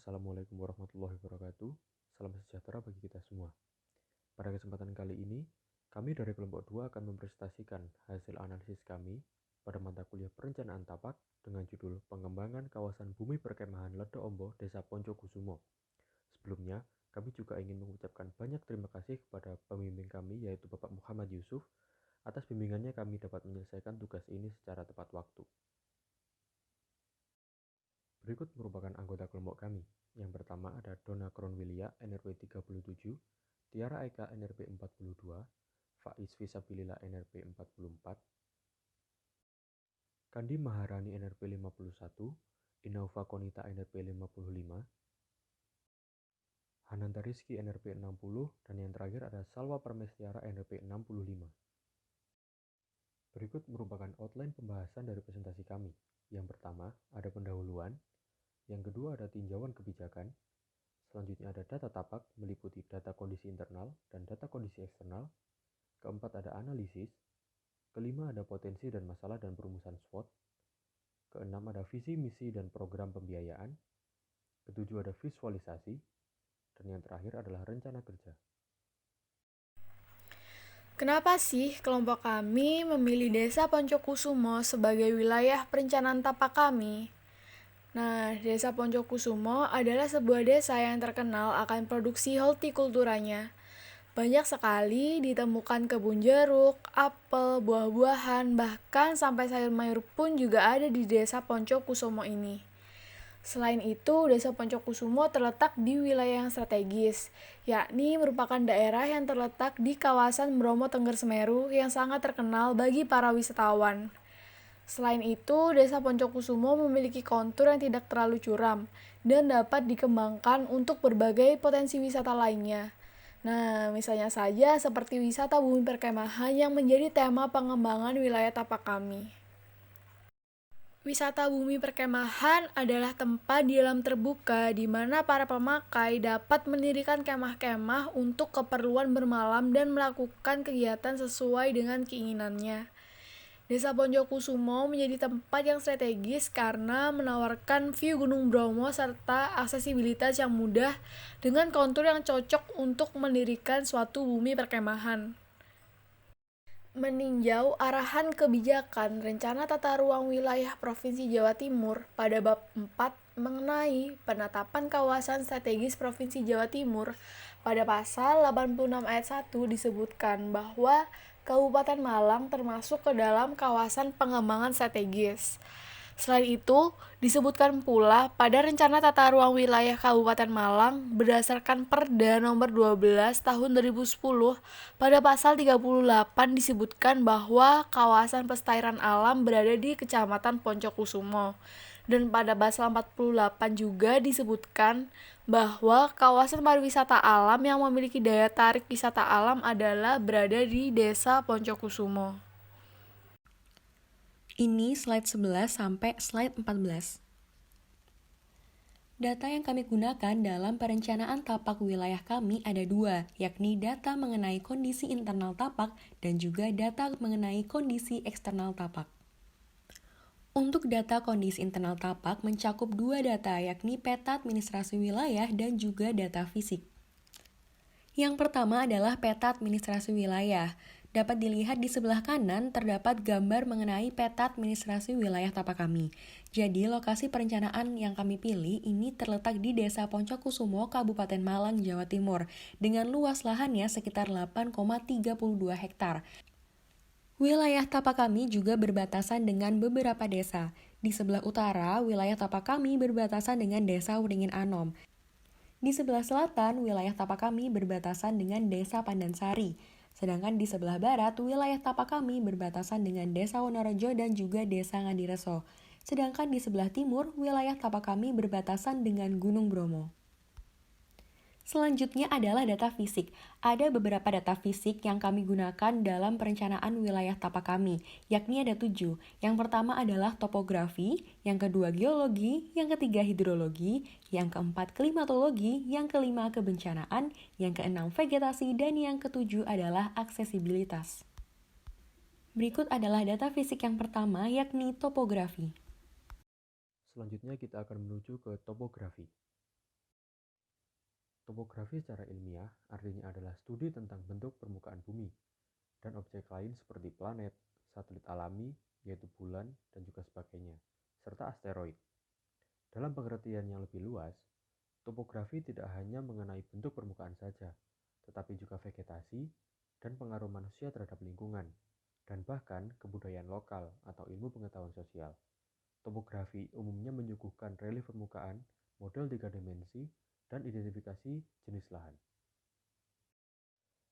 Assalamualaikum warahmatullahi wabarakatuh. Salam sejahtera bagi kita semua. Pada kesempatan kali ini, kami dari kelompok 2 akan mempresentasikan hasil analisis kami pada mata kuliah perencanaan tapak dengan judul Pengembangan Kawasan Bumi Perkemahan Ledo Ombo, Desa Poncokusumo. Sebelumnya, kami juga ingin mengucapkan banyak terima kasih kepada pembimbing kami yaitu Bapak Muhammad Yusuf atas bimbingannya kami dapat menyelesaikan tugas ini secara tepat waktu. Berikut merupakan anggota kelompok kami. Yang pertama ada Donna Kronwilia, NRP 37, Tiara Eka, NRP 42, Faiz Fisabilillah, NRP 44, Kandi Maharani, NRP 51, Inaufa Konita, NRP 55, Hananta Rizky, NRP 60, dan yang terakhir ada Salwa Permestiara, NRP 65. Berikut merupakan outline pembahasan dari presentasi kami. Yang pertama ada pendahuluan, yang kedua ada tinjauan kebijakan, selanjutnya ada data tapak meliputi data kondisi internal dan data kondisi eksternal, keempat ada analisis, kelima ada potensi dan masalah dan perumusan SWOT, keenam ada visi, misi, dan program pembiayaan, ketujuh ada visualisasi, dan yang terakhir adalah rencana kerja. Kenapa sih kelompok kami memilih Desa Poncokusumo sebagai wilayah perencanaan tapak kami? Nah, Desa Poncokusumo adalah sebuah desa yang terkenal akan produksi hortikulturanya. Banyak sekali ditemukan kebun jeruk, apel, buah-buahan, bahkan sampai sayur mayur pun juga ada di Desa Poncokusumo ini. Selain itu, Desa Poncokusumo terletak di wilayah yang strategis, yakni merupakan daerah yang terletak di kawasan Bromo Tengger Semeru yang sangat terkenal bagi para wisatawan. Selain itu, Desa Poncokusumo memiliki kontur yang tidak terlalu curam dan dapat dikembangkan untuk berbagai potensi wisata lainnya. Nah, misalnya saja seperti wisata bumi perkemahan yang menjadi tema pengembangan wilayah tapak kami. Wisata bumi perkemahan adalah tempat di alam terbuka di mana para pemakai dapat mendirikan kemah-kemah untuk keperluan bermalam dan melakukan kegiatan sesuai dengan keinginannya. Desa Poncokusumo menjadi tempat yang strategis karena menawarkan view Gunung Bromo serta aksesibilitas yang mudah dengan kontur yang cocok untuk mendirikan suatu bumi perkemahan. Meninjau arahan kebijakan Rencana Tata Ruang Wilayah Provinsi Jawa Timur pada bab 4 mengenai penetapan kawasan strategis Provinsi Jawa Timur, pada pasal 86 ayat 1 disebutkan bahwa Kabupaten Malang termasuk ke dalam kawasan pengembangan strategis. Selain itu, disebutkan pula pada Rencana Tata Ruang Wilayah Kabupaten Malang berdasarkan Perda Nomor 12 Tahun 2010 pada pasal 38 disebutkan bahwa kawasan pelestarian alam berada di Kecamatan Poncokusumo. Dan pada pasal 48 juga disebutkan bahwa kawasan pariwisata alam yang memiliki daya tarik wisata alam adalah berada di Desa Poncokusumo. Ini slide 11 sampai slide 14. Data yang kami gunakan dalam perencanaan tapak wilayah kami ada dua, yakni data mengenai kondisi internal tapak dan juga data mengenai kondisi eksternal tapak. Untuk data kondisi internal tapak mencakup dua data, yakni peta administrasi wilayah dan juga data fisik. Yang pertama adalah peta administrasi wilayah. Dapat dilihat di sebelah kanan terdapat gambar mengenai peta administrasi wilayah tapak kami. Jadi lokasi perencanaan yang kami pilih ini terletak di Desa Poncokusumo, Kabupaten Malang, Jawa Timur, dengan luas lahannya sekitar 8,32 hektar. Wilayah tapak kami juga berbatasan dengan beberapa desa. Di sebelah utara, wilayah tapak kami berbatasan dengan Desa Wringin Anom. Di sebelah selatan, wilayah tapak kami berbatasan dengan Desa Pandansari. Sedangkan di sebelah barat, wilayah tapak kami berbatasan dengan Desa Wonorejo dan juga Desa Ngadireso. Sedangkan di sebelah timur, wilayah tapak kami berbatasan dengan Gunung Bromo. Selanjutnya adalah data fisik. Ada beberapa data fisik yang kami gunakan dalam perencanaan wilayah tapak kami, yakni ada 7. Yang pertama adalah topografi, yang kedua geologi, yang ketiga hidrologi, yang keempat klimatologi, yang kelima kebencanaan, yang keenam vegetasi, dan yang ketujuh adalah aksesibilitas. Berikut adalah data fisik yang pertama, yakni topografi. Selanjutnya kita akan menuju ke topografi. Topografi secara ilmiah artinya adalah studi tentang bentuk permukaan bumi dan objek lain seperti planet, satelit alami, yaitu bulan, dan juga sebagainya, serta asteroid. Dalam pengertian yang lebih luas, topografi tidak hanya mengenai bentuk permukaan saja, tetapi juga vegetasi dan pengaruh manusia terhadap lingkungan, dan bahkan kebudayaan lokal atau ilmu pengetahuan sosial. Topografi umumnya menyuguhkan relief permukaan, model 3 dimensi, dan identifikasi jenis lahan.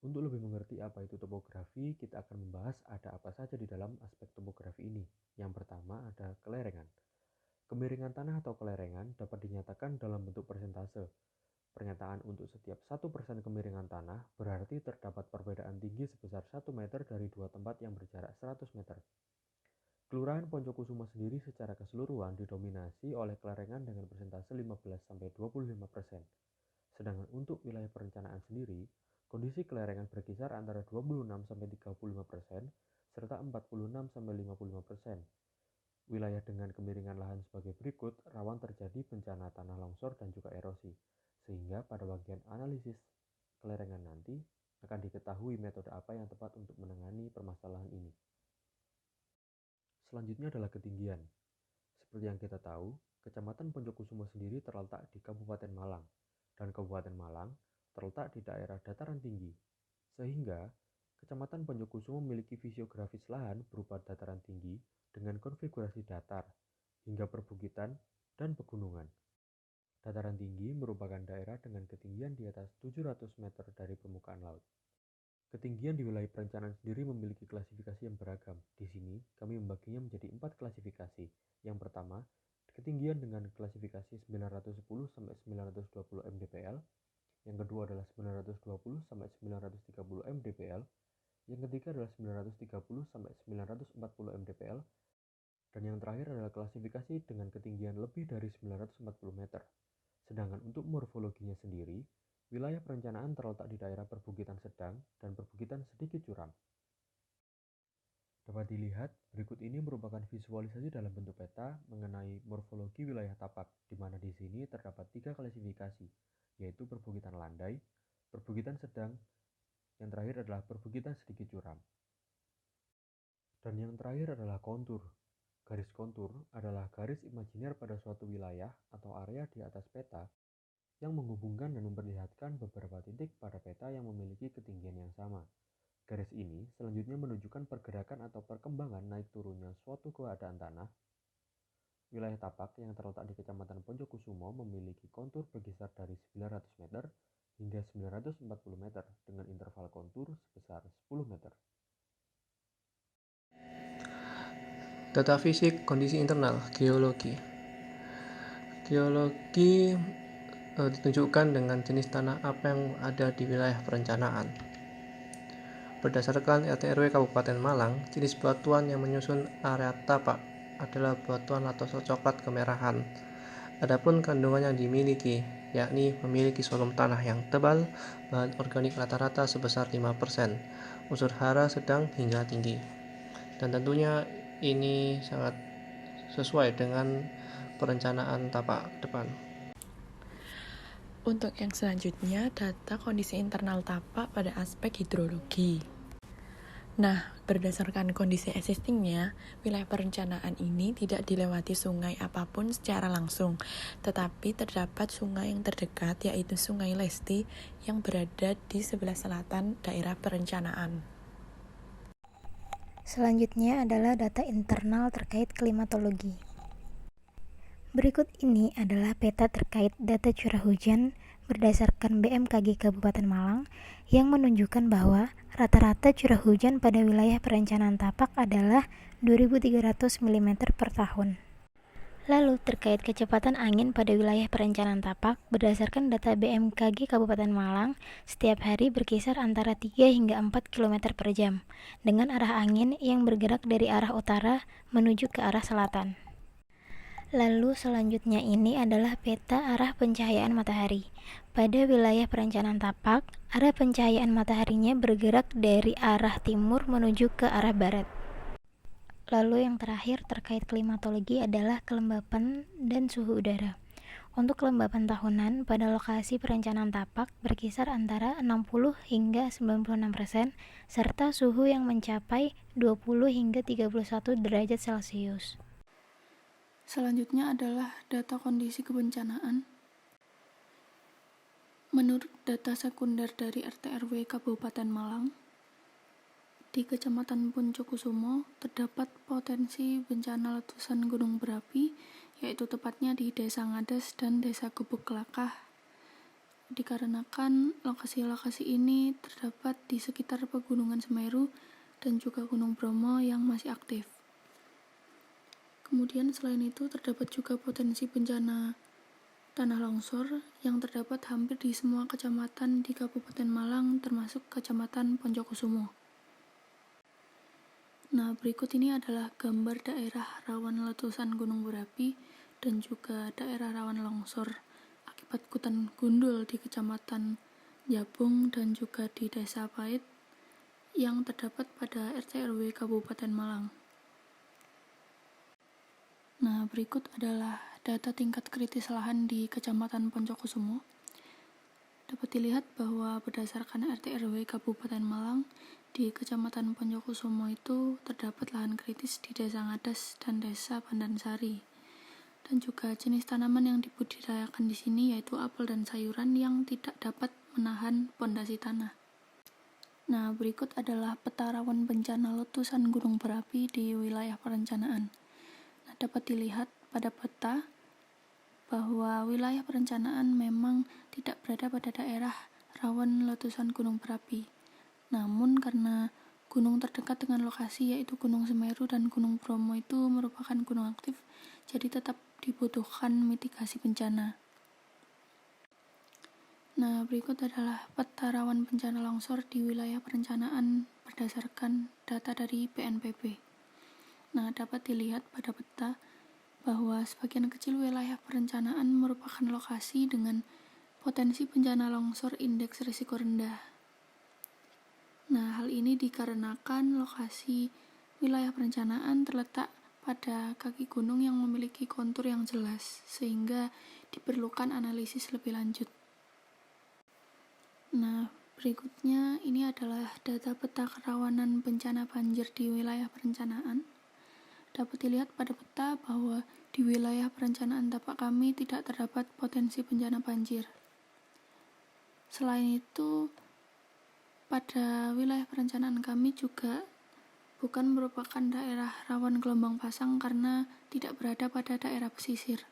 Untuk lebih mengerti apa itu topografi, kita akan membahas ada apa saja di dalam aspek topografi ini. Yang pertama ada kelerengan. Kemiringan tanah atau kelerengan dapat dinyatakan dalam bentuk persentase. Pernyataan untuk setiap 1% kemiringan tanah berarti terdapat perbedaan tinggi sebesar 1 meter dari dua tempat yang berjarak 100 meter. Kelurahan Poncokusumo sendiri secara keseluruhan didominasi oleh kelerengan dengan persentase 15-25%. Sedangkan untuk wilayah perencanaan sendiri, kondisi kelerengan berkisar antara 26-35% serta 46-55%. Wilayah dengan kemiringan lahan sebagai berikut rawan terjadi bencana tanah longsor dan juga erosi, sehingga pada bagian analisis kelerengan nanti akan diketahui metode apa yang tepat untuk menangani permasalahan ini. Selanjutnya adalah ketinggian. Seperti yang kita tahu, Kecamatan Poncokusumo sendiri terletak di Kabupaten Malang, dan Kabupaten Malang terletak di daerah dataran tinggi, sehingga Kecamatan Poncokusumo memiliki fisiografis lahan berupa dataran tinggi dengan konfigurasi datar, hingga perbukitan dan pegunungan. Dataran tinggi merupakan daerah dengan ketinggian di atas 700 meter dari permukaan laut. Ketinggian di wilayah perencanaan sendiri memiliki klasifikasi yang beragam. Di sini, kami membaginya menjadi 4 klasifikasi. Yang pertama, ketinggian dengan klasifikasi 910-920 mdpl. Yang kedua adalah 920-930 mdpl. Yang ketiga adalah 930-940 mdpl. Dan yang terakhir adalah klasifikasi dengan ketinggian lebih dari 940 meter. Sedangkan untuk morfologinya sendiri, wilayah perencanaan terletak di daerah perbukitan sedang dan perbukitan sedikit curam. Dapat dilihat, berikut ini merupakan visualisasi dalam bentuk peta mengenai morfologi wilayah tapak, di mana di sini terdapat 3 klasifikasi, yaitu perbukitan landai, perbukitan sedang, yang terakhir adalah perbukitan sedikit curam. Dan yang terakhir adalah kontur. Garis kontur adalah garis imajiner pada suatu wilayah atau area di atas peta yang menghubungkan dan memperlihatkan beberapa titik pada peta yang memiliki ketinggian yang sama. Garis ini selanjutnya menunjukkan pergerakan atau perkembangan naik turunnya suatu keadaan tanah. Wilayah tapak yang terletak di Kecamatan Poncokusumo memiliki kontur berkisar dari 900 meter hingga 940 meter dengan interval kontur sebesar 10 meter. Data fisik kondisi internal, geologi. Geologi ditunjukkan dengan jenis tanah apa yang ada di wilayah perencanaan. Berdasarkan RT/RW Kabupaten Malang, jenis batuan yang menyusun area tapak adalah batuan lato coklat kemerahan. Adapun kandungan yang dimiliki, yakni memiliki volume tanah yang tebal, bahan organik rata-rata sebesar 5%, unsur hara sedang hingga tinggi. Dan tentunya ini sangat sesuai dengan perencanaan tapak depan. Untuk yang selanjutnya, data kondisi internal tapak pada aspek hidrologi. Nah, berdasarkan kondisi existingnya, wilayah perencanaan ini tidak dilewati sungai apapun secara langsung, tetapi terdapat sungai yang terdekat, yaitu Sungai Lesti, yang berada di sebelah selatan daerah perencanaan. Selanjutnya adalah data internal terkait klimatologi. Berikut ini adalah peta terkait data curah hujan berdasarkan BMKG Kabupaten Malang yang menunjukkan bahwa rata-rata curah hujan pada wilayah perencanaan tapak adalah 2.300 mm per tahun. Lalu terkait kecepatan angin pada wilayah perencanaan tapak, berdasarkan data BMKG Kabupaten Malang, setiap hari berkisar antara 3 hingga 4 km per jam, dengan arah angin yang bergerak dari arah utara menuju ke arah selatan. Lalu selanjutnya ini adalah peta arah pencahayaan matahari. Pada wilayah perencanaan tapak, arah pencahayaan mataharinya bergerak dari arah timur menuju ke arah barat. Lalu yang terakhir terkait klimatologi adalah kelembapan dan suhu udara. Untuk kelembapan tahunan pada lokasi perencanaan tapak berkisar antara 60 hingga 96%, serta suhu yang mencapai 20 hingga 31 derajat Celcius. Selanjutnya adalah data kondisi kebencanaan. Menurut data sekunder dari RT/RW Kabupaten Malang, di Kecamatan Poncokusumo terdapat potensi bencana letusan gunung berapi, yaitu tepatnya di Desa Ngades dan Desa Gubuk Kelakah. Dikarenakan lokasi-lokasi ini terdapat di sekitar Pegunungan Semeru dan juga Gunung Bromo yang masih aktif. Kemudian selain itu terdapat juga potensi bencana tanah longsor yang terdapat hampir di semua kecamatan di Kabupaten Malang termasuk Kecamatan Poncokusumo. Nah, berikut ini adalah gambar daerah rawan letusan gunung berapi dan juga daerah rawan longsor akibat hutan gundul di Kecamatan Jabung dan juga di Desa Pait yang terdapat pada RT/RW Kabupaten Malang. Nah, berikut adalah data tingkat kritis lahan di Kecamatan Poncokusumo. Dapat dilihat bahwa berdasarkan RT/RW Kabupaten Malang, di Kecamatan Poncokusumo itu terdapat lahan kritis di Desa Ngades dan Desa Pandansari. Dan juga jenis tanaman yang dibudidayakan di sini yaitu apel dan sayuran yang tidak dapat menahan pondasi tanah. Nah, berikut adalah peta rawan bencana letusan gunung berapi di wilayah perencanaan. Nah, dapat dilihat pada peta bahwa wilayah perencanaan memang tidak berada pada daerah rawan letusan gunung berapi. Namun karena gunung terdekat dengan lokasi yaitu Gunung Semeru dan Gunung Bromo itu merupakan gunung aktif, jadi tetap dibutuhkan mitigasi bencana. Nah, berikut adalah peta rawan bencana longsor di wilayah perencanaan berdasarkan data dari BNPB. Nah, dapat dilihat pada peta bahwa sebagian kecil wilayah perencanaan merupakan lokasi dengan potensi bencana longsor indeks risiko rendah. Nah, hal ini dikarenakan lokasi wilayah perencanaan terletak pada kaki gunung yang memiliki kontur yang jelas, sehingga diperlukan analisis lebih lanjut. Nah, berikutnya ini adalah data peta kerawanan bencana banjir di wilayah perencanaan. Dapat dilihat pada peta bahwa di wilayah perencanaan tapak kami tidak terdapat potensi bencana banjir. Selain itu, pada wilayah perencanaan kami juga bukan merupakan daerah rawan gelombang pasang karena tidak berada pada daerah pesisir.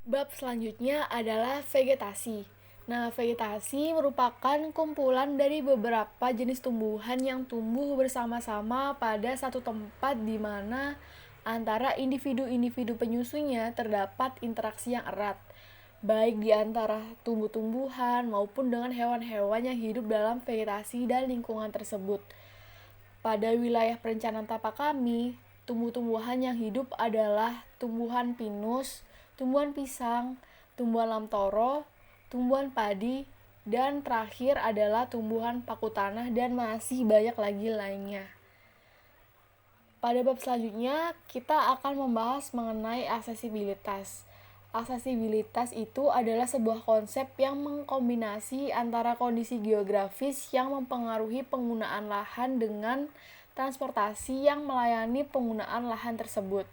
Bab selanjutnya adalah vegetasi. Nah, vegetasi merupakan kumpulan dari beberapa jenis tumbuhan yang tumbuh bersama-sama pada satu tempat di mana antara individu-individu penyusunya terdapat interaksi yang erat, baik di antara tumbuh-tumbuhan maupun dengan hewan-hewan yang hidup dalam vegetasi dan lingkungan tersebut. Pada wilayah perencanaan tapak kami, tumbuh-tumbuhan yang hidup adalah tumbuhan pinus, tumbuhan pisang, tumbuhan lamtoro, tumbuhan padi, dan terakhir adalah tumbuhan paku tanah dan masih banyak lagi lainnya. Pada bab selanjutnya, kita akan membahas mengenai aksesibilitas. Aksesibilitas itu adalah sebuah konsep yang mengkombinasi antara kondisi geografis yang mempengaruhi penggunaan lahan dengan transportasi yang melayani penggunaan lahan tersebut.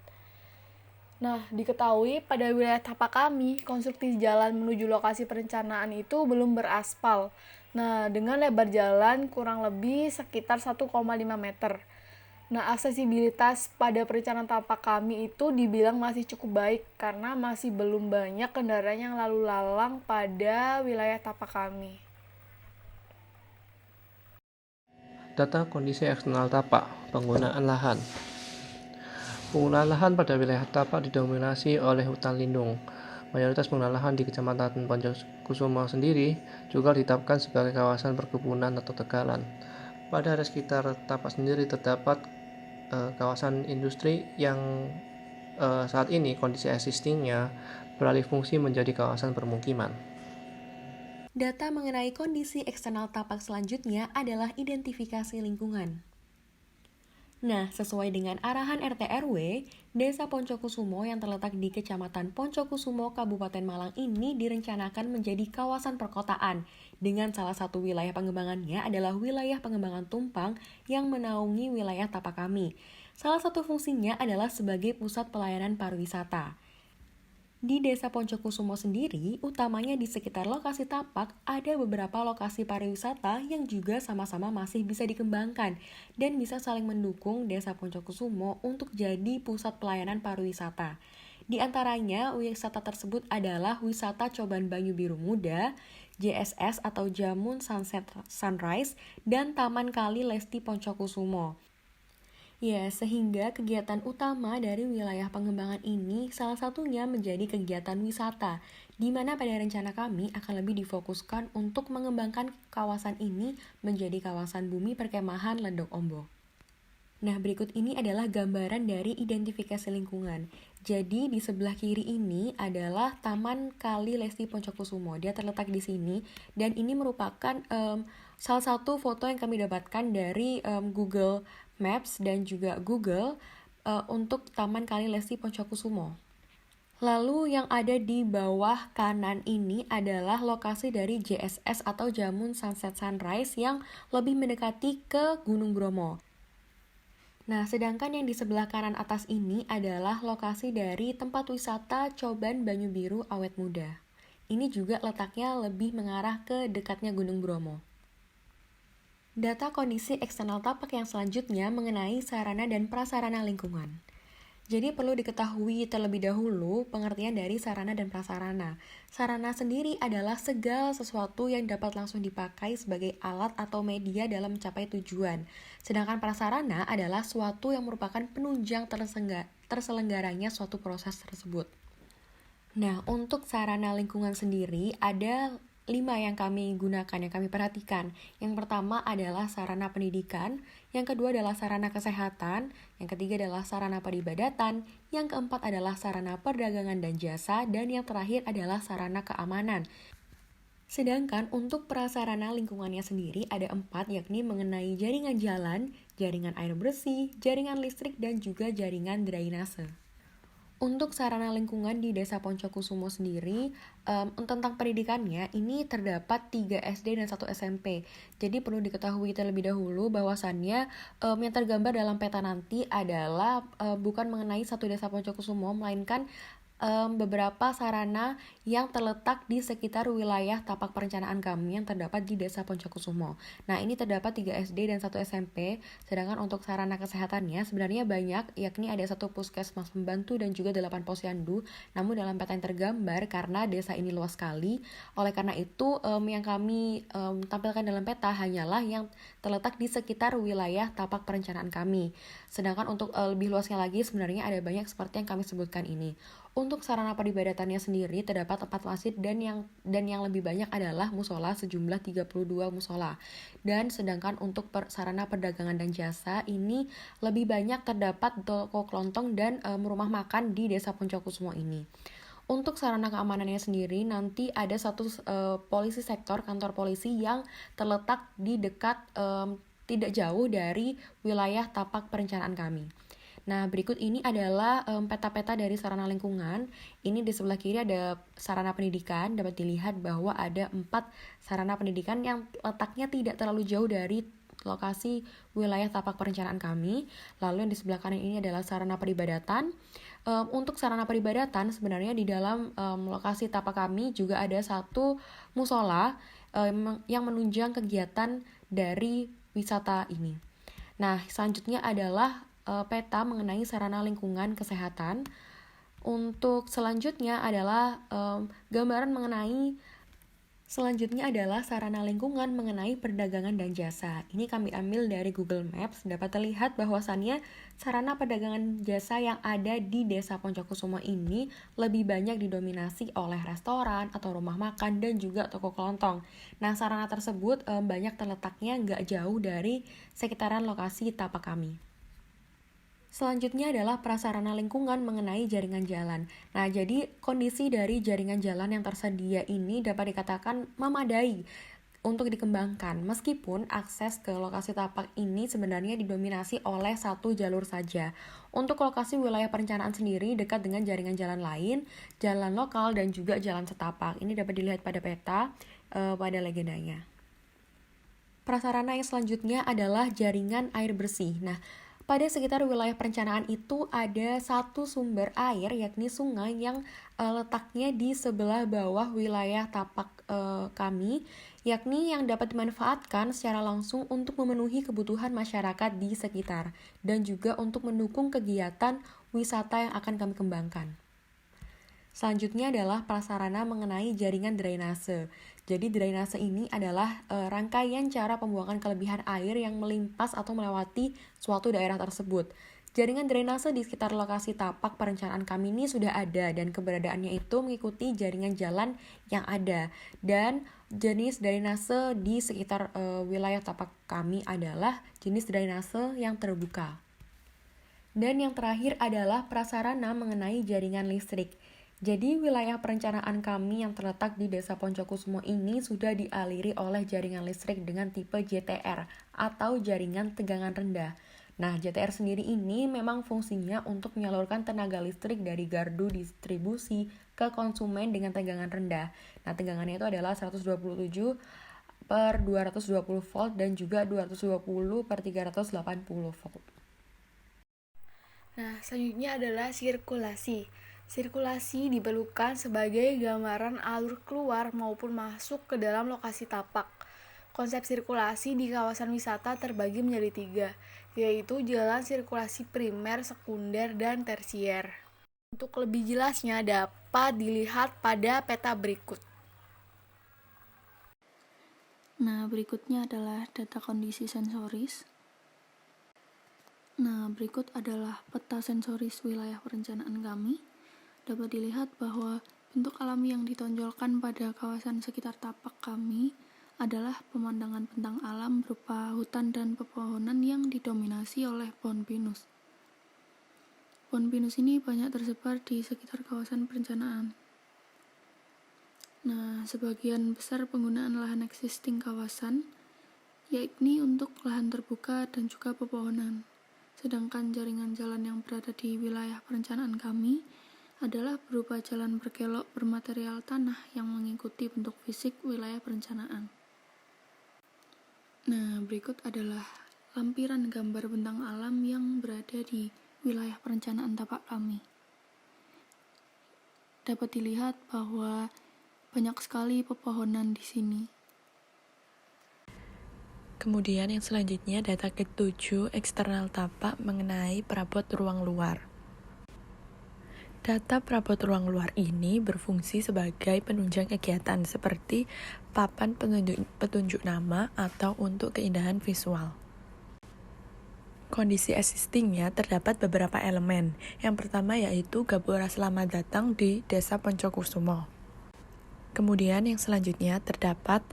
Nah, diketahui pada wilayah tapak kami, konstruksi jalan menuju lokasi perencanaan itu belum beraspal. Nah, dengan lebar jalan kurang lebih sekitar 1,5 meter. Nah, aksesibilitas pada perencanaan tapak kami itu dibilang masih cukup baik karena masih belum banyak kendaraan yang lalu lalang pada wilayah tapak kami. Data kondisi eksternal tapak, penggunaan lahan. Penggunaan lahan pada wilayah tapak didominasi oleh hutan lindung. Mayoritas penggunaan lahan di Kecamatan Poncokusumo sendiri juga ditetapkan sebagai kawasan perkebunan atau tegalan. Pada area sekitar tapak sendiri terdapat kawasan industri yang saat ini kondisi existingnya beralih fungsi menjadi kawasan permukiman. Data mengenai kondisi eksternal tapak selanjutnya adalah identifikasi lingkungan. Nah, sesuai dengan arahan RT RW, Desa Poncokusumo yang terletak di Kecamatan Poncokusumo, Kabupaten Malang ini direncanakan menjadi kawasan perkotaan, dengan salah satu wilayah pengembangannya adalah wilayah pengembangan tumpang yang menaungi wilayah tapak kami. Salah satu fungsinya adalah sebagai pusat pelayanan pariwisata. Di Desa Poncokusumo sendiri, utamanya di sekitar lokasi tapak, ada beberapa lokasi pariwisata yang juga sama-sama masih bisa dikembangkan dan bisa saling mendukung Desa Poncokusumo untuk jadi pusat pelayanan pariwisata. Di antaranya, wisata tersebut adalah wisata Coban Banyu Biru Muda, JSS atau Jamun Sunset Sunrise, dan Taman Kali Lesti Poncokusumo. Ya, sehingga kegiatan utama dari wilayah pengembangan ini salah satunya menjadi kegiatan wisata, di mana pada rencana kami akan lebih difokuskan untuk mengembangkan kawasan ini menjadi kawasan bumi perkemahan Lendok Ombok. Nah, berikut ini adalah gambaran dari identifikasi lingkungan. Jadi, di sebelah kiri ini adalah Taman Kali Lesti Poncokusumo. Dia terletak di sini, dan ini merupakan salah satu foto yang kami dapatkan dari Google Maps dan juga Google untuk Taman Kali Lesti Poncokusumo. Lalu yang ada di bawah kanan ini adalah lokasi dari JSS atau Jamun Sunset Sunrise yang lebih mendekati ke Gunung Bromo. Nah, sedangkan yang di sebelah kanan atas ini adalah lokasi dari tempat wisata Coban Banyu Biru Awet Muda. Ini juga letaknya lebih mengarah ke dekatnya Gunung Bromo. Data kondisi eksternal tapak yang selanjutnya mengenai sarana dan prasarana lingkungan. Jadi perlu diketahui terlebih dahulu pengertian dari sarana dan prasarana. Sarana sendiri adalah segala sesuatu yang dapat langsung dipakai sebagai alat atau media dalam mencapai tujuan. Sedangkan prasarana adalah suatu yang merupakan penunjang terselenggaranya suatu proses tersebut. Nah, untuk sarana lingkungan sendiri ada 5 yang kami gunakan, yang kami perhatikan. Yang pertama adalah sarana pendidikan, yang kedua adalah sarana kesehatan, yang ketiga adalah sarana peribadatan, yang keempat adalah sarana perdagangan dan jasa, dan yang terakhir adalah sarana keamanan. Sedangkan untuk prasarana lingkungannya sendiri ada 4, yakni mengenai jaringan jalan, jaringan air bersih, jaringan listrik, dan juga jaringan drainase. Untuk sarana lingkungan di Desa Poncokusumo sendiri, tentang pendidikannya, ini terdapat 3 SD dan 1 SMP. Jadi perlu diketahui terlebih dahulu bahwasannya yang tergambar dalam peta nanti adalah bukan mengenai satu Desa Poncokusumo, melainkan beberapa sarana yang terletak di sekitar wilayah tapak perencanaan kami yang terdapat di Desa Poncokusumo. Nah, ini terdapat 3 SD dan 1 SMP, sedangkan untuk sarana kesehatannya sebenarnya banyak, yakni ada 1 puskesmas pembantu dan juga 8 posyandu, namun dalam peta yang tergambar karena desa ini luas sekali, oleh karena itu yang kami tampilkan dalam peta hanyalah yang terletak di sekitar wilayah tapak perencanaan kami. Sedangkan untuk lebih luasnya lagi sebenarnya ada banyak seperti yang kami sebutkan ini. Untuk sarana peribadatannya sendiri terdapat 4 masjid dan yang lebih banyak adalah musola sejumlah 32 musola. Dan sedangkan untuk sarana perdagangan dan jasa ini lebih banyak terdapat toko kelontong dan rumah makan di Desa Poncokusumo ini. Untuk sarana keamanannya sendiri nanti ada satu polisi sektor kantor polisi yang terletak di dekat tidak jauh dari wilayah tapak perencanaan kami. Nah, berikut ini adalah peta-peta dari sarana lingkungan. Ini di sebelah kiri ada sarana pendidikan. Dapat dilihat bahwa ada 4 sarana pendidikan yang letaknya tidak terlalu jauh dari lokasi wilayah tapak perencanaan kami. Lalu yang di sebelah kanan ini adalah sarana peribadatan. Untuk sarana peribadatan sebenarnya di dalam lokasi tapak kami juga ada 1 musola yang menunjang kegiatan dari wisata ini. Nah, selanjutnya adalah peta mengenai sarana lingkungan kesehatan. Untuk selanjutnya adalah gambaran mengenai sarana lingkungan mengenai perdagangan dan jasa. Ini kami ambil dari Google Maps. Dapat terlihat bahwasannya sarana perdagangan jasa yang ada di Desa Poncokusumo ini lebih banyak didominasi oleh restoran atau rumah makan dan juga toko kelontong. Nah, sarana tersebut banyak terletaknya nggak jauh dari sekitaran lokasi tapak kami. Selanjutnya adalah prasarana lingkungan mengenai jaringan jalan. Nah, jadi kondisi dari jaringan jalan yang tersedia ini dapat dikatakan memadai. untuk dikembangkan, meskipun akses ke lokasi tapak ini sebenarnya didominasi oleh satu jalur saja. Untuk lokasi wilayah perencanaan sendiri dekat dengan jaringan jalan lain, jalan lokal, dan juga jalan setapak. Ini dapat dilihat pada peta pada legendanya. Prasarana yang selanjutnya adalah jaringan air bersih. Nah, pada sekitar wilayah perencanaan itu ada satu sumber air, yakni sungai yang letaknya di sebelah bawah wilayah tapak kami, yakni yang dapat dimanfaatkan secara langsung untuk memenuhi kebutuhan masyarakat di sekitar, dan juga untuk mendukung kegiatan wisata yang akan kami kembangkan. Selanjutnya adalah prasarana mengenai jaringan drainase. Jadi drainase ini adalah rangkaian cara pembuangan kelebihan air yang melimpas atau melewati suatu daerah tersebut. Jaringan drainase di sekitar lokasi tapak perencanaan kami ini sudah ada, dan keberadaannya itu mengikuti jaringan jalan yang ada. Dan jenis drainase di sekitar wilayah tapak kami adalah jenis drainase yang terbuka. Dan yang terakhir adalah prasarana mengenai jaringan listrik. Jadi wilayah perencanaan kami yang terletak di Desa Poncokusumo ini sudah dialiri oleh jaringan listrik dengan tipe JTR atau jaringan tegangan rendah. Nah, JTR sendiri ini memang fungsinya untuk menyalurkan tenaga listrik dari gardu distribusi ke konsumen dengan tegangan rendah. Nah, tegangannya itu adalah 127 per 220 volt dan juga 220 per 380 volt. Nah, selanjutnya adalah sirkulasi. Sirkulasi diperlukan sebagai gambaran alur keluar maupun masuk ke dalam lokasi tapak. Konsep sirkulasi di kawasan wisata terbagi menjadi 3, yaitu jalan sirkulasi primer, sekunder, dan tersier. Untuk lebih jelasnya dapat dilihat pada peta berikut. Nah, berikutnya adalah data kondisi sensoris. Nah, berikut adalah peta sensoris wilayah perencanaan kami. Dapat dilihat bahwa bentuk alami yang ditonjolkan pada kawasan sekitar tapak kami adalah pemandangan bentang alam berupa hutan dan pepohonan yang didominasi oleh pohon pinus. Pohon pinus ini banyak tersebar di sekitar kawasan perencanaan. Nah, sebagian besar penggunaan lahan existing kawasan, yakni untuk lahan terbuka dan juga pepohonan. Sedangkan jaringan jalan yang berada di wilayah perencanaan kami adalah berupa jalan berkelok bermaterial tanah yang mengikuti bentuk fisik wilayah perencanaan. Nah, berikut adalah lampiran gambar bentang alam yang berada di wilayah perencanaan tapak kami. Dapat dilihat bahwa banyak sekali pepohonan di sini. Kemudian yang selanjutnya data ke-7 eksternal tapak mengenai perabot ruang luar. Data perabot ruang luar ini berfungsi sebagai penunjang kegiatan seperti papan petunjuk nama atau untuk keindahan visual. Kondisi existingnya terdapat beberapa elemen. Yang pertama yaitu Gapura Selamat Datang di Desa Poncokusumo. Kemudian yang selanjutnya terdapat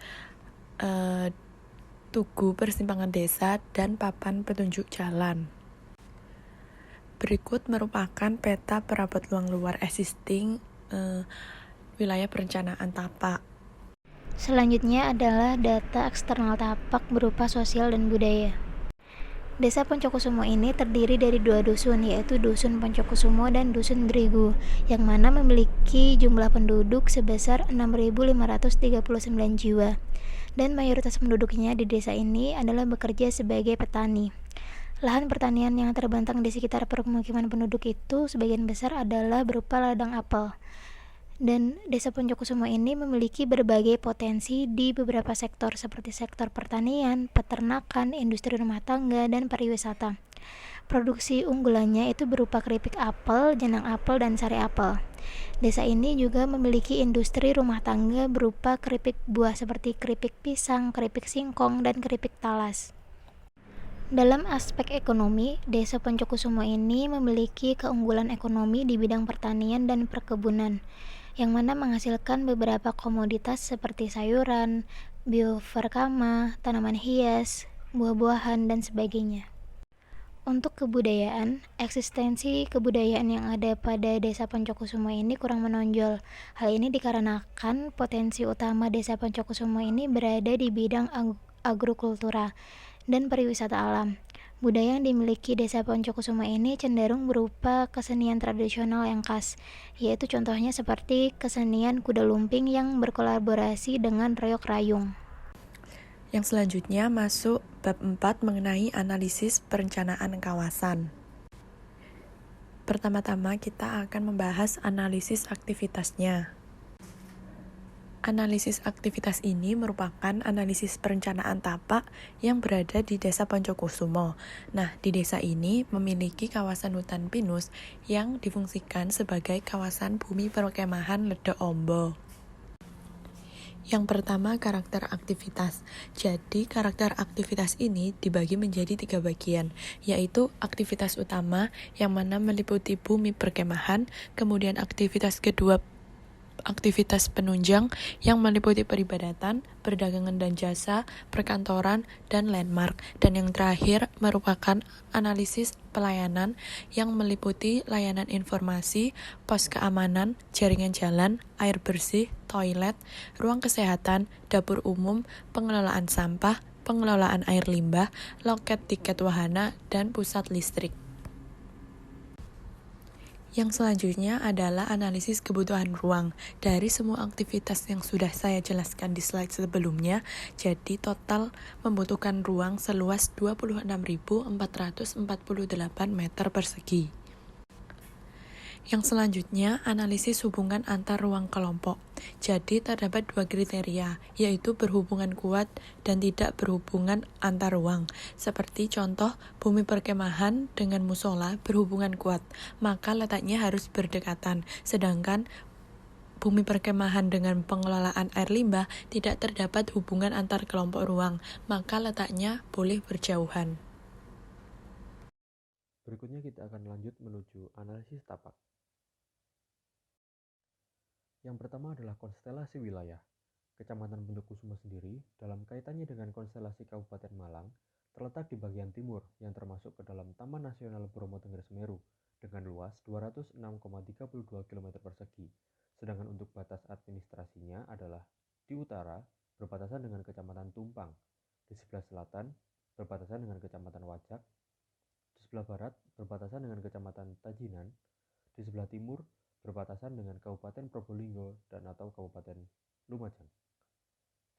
tugu persimpangan desa dan papan petunjuk jalan. Berikut merupakan peta perabot ruang luar existing wilayah perencanaan tapak. Selanjutnya adalah data eksternal tapak berupa sosial dan budaya. Desa Poncokusumo ini terdiri dari 2 dusun, yaitu Dusun Poncokusumo dan Dusun Drigu, yang mana memiliki jumlah penduduk sebesar 6.539 jiwa. Dan mayoritas penduduknya di desa ini adalah bekerja sebagai petani. Lahan pertanian yang terbentang di sekitar permukiman penduduk itu sebagian besar adalah berupa ladang apel. Dan Desa Poncokusumo ini memiliki berbagai potensi di beberapa sektor seperti sektor pertanian, peternakan, industri rumah tangga, dan pariwisata. Produksi unggulannya itu berupa keripik apel, jenang apel, dan sari apel. Desa ini juga memiliki industri rumah tangga berupa keripik buah seperti keripik pisang, keripik singkong, dan keripik talas. Dalam aspek ekonomi, Desa Poncokusumo ini memiliki keunggulan ekonomi di bidang pertanian dan perkebunan, yang mana menghasilkan beberapa komoditas seperti sayuran, biofarma, tanaman hias, buah-buahan, dan sebagainya. Untuk kebudayaan, eksistensi kebudayaan yang ada pada Desa Poncokusumo ini kurang menonjol. Hal ini dikarenakan potensi utama Desa Poncokusumo ini berada di bidang agrokultura dan pariwisata alam. Budaya yang dimiliki Desa Poncokusumo ini cenderung berupa kesenian tradisional yang khas, yaitu contohnya seperti kesenian kuda lumping yang berkolaborasi dengan reok rayung. Yang selanjutnya masuk bab 4 mengenai analisis perencanaan kawasan. Pertama-tama kita akan membahas analisis aktivitasnya. Analisis aktivitas ini merupakan analisis perencanaan tapak yang berada di Desa Poncokusumo. Nah, di desa ini memiliki kawasan hutan pinus yang difungsikan sebagai kawasan bumi perkemahan Ledok Ombo. Yang pertama, karakter aktivitas. Jadi, karakter aktivitas ini dibagi menjadi 3 bagian, yaitu aktivitas utama yang mana meliputi bumi perkemahan, kemudian aktivitas kedua, aktivitas penunjang yang meliputi peribadatan, perdagangan dan jasa, perkantoran, dan landmark. Dan yang terakhir merupakan analisis pelayanan yang meliputi layanan informasi, pos keamanan, jaringan jalan, air bersih, toilet, ruang kesehatan, dapur umum, pengelolaan sampah, pengelolaan air limbah, loket tiket wahana, dan pusat listrik. Yang selanjutnya adalah analisis kebutuhan ruang. Dari semua aktivitas yang sudah saya jelaskan di slide sebelumnya, jadi total membutuhkan ruang seluas 26.448 meter persegi. Yang selanjutnya, analisis hubungan antar ruang kelompok. Jadi terdapat 2 kriteria, yaitu berhubungan kuat dan tidak berhubungan antar ruang. Seperti contoh, bumi perkemahan dengan musola berhubungan kuat, maka letaknya harus berdekatan. Sedangkan bumi perkemahan dengan pengelolaan air limbah tidak terdapat hubungan antar kelompok ruang, maka letaknya boleh berjauhan. Berikutnya kita akan lanjut menuju analisis tapak. Yang pertama adalah konstelasi wilayah. Kecamatan Poncokusumo sendiri, dalam kaitannya dengan konstelasi Kabupaten Malang, terletak di bagian timur yang termasuk ke dalam Taman Nasional Bromo Tengger Semeru dengan luas 206,32 km persegi. Sedangkan untuk batas administrasinya adalah di utara berbatasan dengan Kecamatan Tumpang, di sebelah selatan berbatasan dengan Kecamatan Wajak, di sebelah barat berbatasan dengan Kecamatan Tajinan, di sebelah timur berbatasan dengan Kabupaten Probolinggo dan atau Kabupaten Lumajang.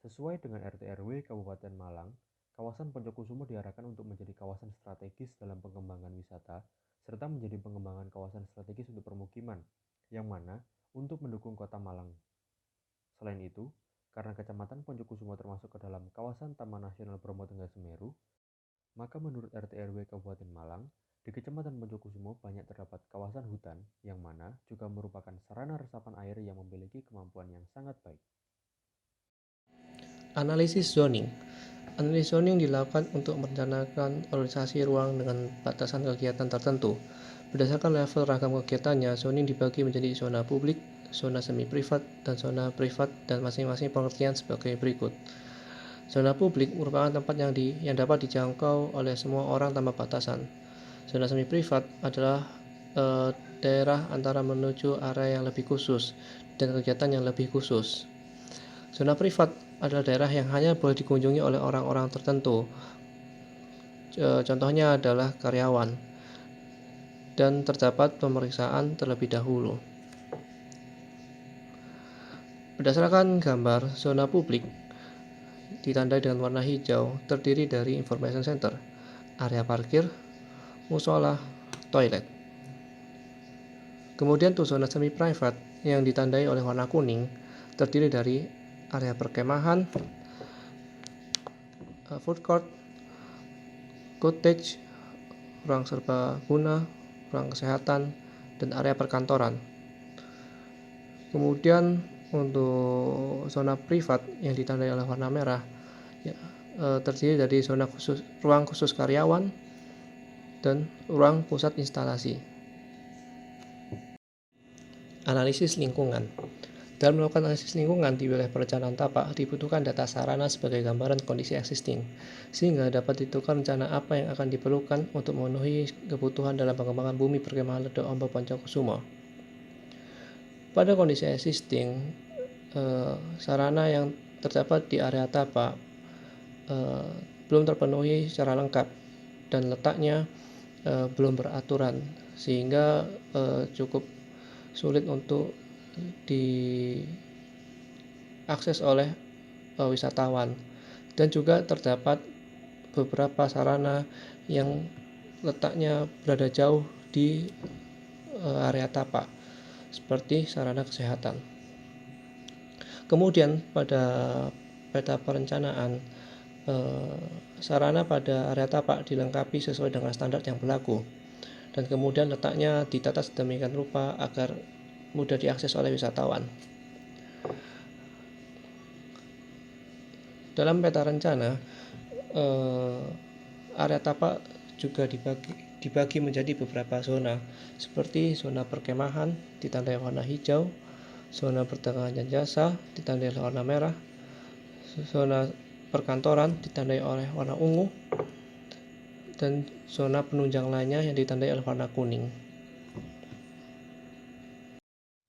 Sesuai dengan RT/RW Kabupaten Malang, kawasan Poncokusumo diarahkan untuk menjadi kawasan strategis dalam pengembangan wisata serta menjadi pengembangan kawasan strategis untuk permukiman, yang mana untuk mendukung Kota Malang. Selain itu, karena Kecamatan Poncokusumo termasuk ke dalam kawasan Taman Nasional Bromo Tengger Semeru, maka menurut RT/RW Kabupaten Malang, di Kecamatan Poncokusumo banyak terdapat kawasan hutan yang mana juga merupakan sarana resapan air yang memiliki kemampuan yang sangat baik. Analisis zoning. Analisis zoning dilakukan untuk merencanakan organisasi ruang dengan batasan kegiatan tertentu. Berdasarkan level ragam kegiatannya, zoning dibagi menjadi zona publik, zona semi-privat, dan zona privat dan masing-masing pengertian sebagai berikut. Zona publik merupakan tempat yang dapat dijangkau oleh semua orang tanpa batasan. Zona semi-privat adalah daerah antara menuju area yang lebih khusus dan kegiatan yang lebih khusus. Zona privat adalah daerah yang hanya boleh dikunjungi oleh orang-orang tertentu. Contohnya adalah karyawan, dan terdapat pemeriksaan terlebih dahulu. Berdasarkan gambar, zona publik ditandai dengan warna hijau terdiri dari information center, area parkir, musola, toilet. Kemudian tuh zona semi-private yang ditandai oleh warna kuning terdiri dari area perkemahan, food court, cottage, ruang serbaguna, ruang kesehatan, dan area perkantoran. Kemudian untuk zona privat yang ditandai oleh warna merah terdiri dari zona khusus, ruang khusus karyawan, dan ruang pusat instalasi. Analisis lingkungan. Dalam melakukan analisis lingkungan di wilayah perencanaan tapak, dibutuhkan data sarana sebagai gambaran kondisi existing, sehingga dapat ditentukan rencana apa yang akan diperlukan untuk memenuhi kebutuhan dalam pengembangan bumi perkemahan Ledok Ombo Poncokusumo. Pada kondisi existing, sarana yang terdapat di area tapak belum terpenuhi secara lengkap dan letaknya belum beraturan, sehingga cukup sulit untuk diakses oleh wisatawan, dan juga terdapat beberapa sarana yang letaknya berada jauh di area tapak seperti sarana kesehatan. Kemudian pada peta perencanaan, sarana pada area tapak dilengkapi sesuai dengan standar yang berlaku, dan kemudian letaknya ditata sedemikian rupa agar mudah diakses oleh wisatawan. Dalam peta rencana, area tapak juga dibagi menjadi beberapa zona, seperti zona perkemahan ditandai warna hijau, zona perdagangan dan jasa ditandai oleh warna merah, zona perkantoran ditandai oleh warna ungu, dan zona penunjang lainnya yang ditandai oleh warna kuning.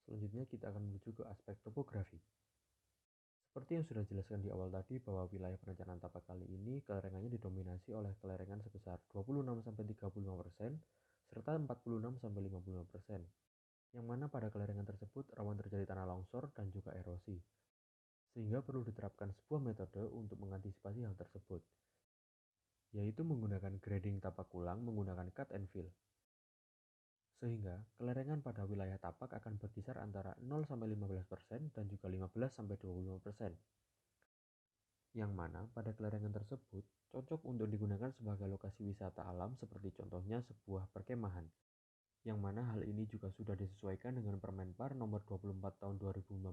Selanjutnya kita akan menuju ke aspek topografi. Seperti yang sudah dijelaskan di awal tadi, bahwa wilayah perencanaan tapak kali ini kelerengannya didominasi oleh kelerengan sebesar 26-35% serta 46-55%, yang mana pada kelerengan tersebut rawan terjadi tanah longsor dan juga erosi, sehingga perlu diterapkan sebuah metode untuk mengantisipasi hal tersebut, yaitu menggunakan grading tapak ulang menggunakan cut and fill. Sehingga kelerengan pada wilayah tapak akan berkisar antara 0-15% dan juga 15-25%. Yang mana pada kelerengan tersebut cocok untuk digunakan sebagai lokasi wisata alam, seperti contohnya sebuah perkemahan. Yang mana hal ini juga sudah disesuaikan dengan Permenpar nomor 24 tahun 2015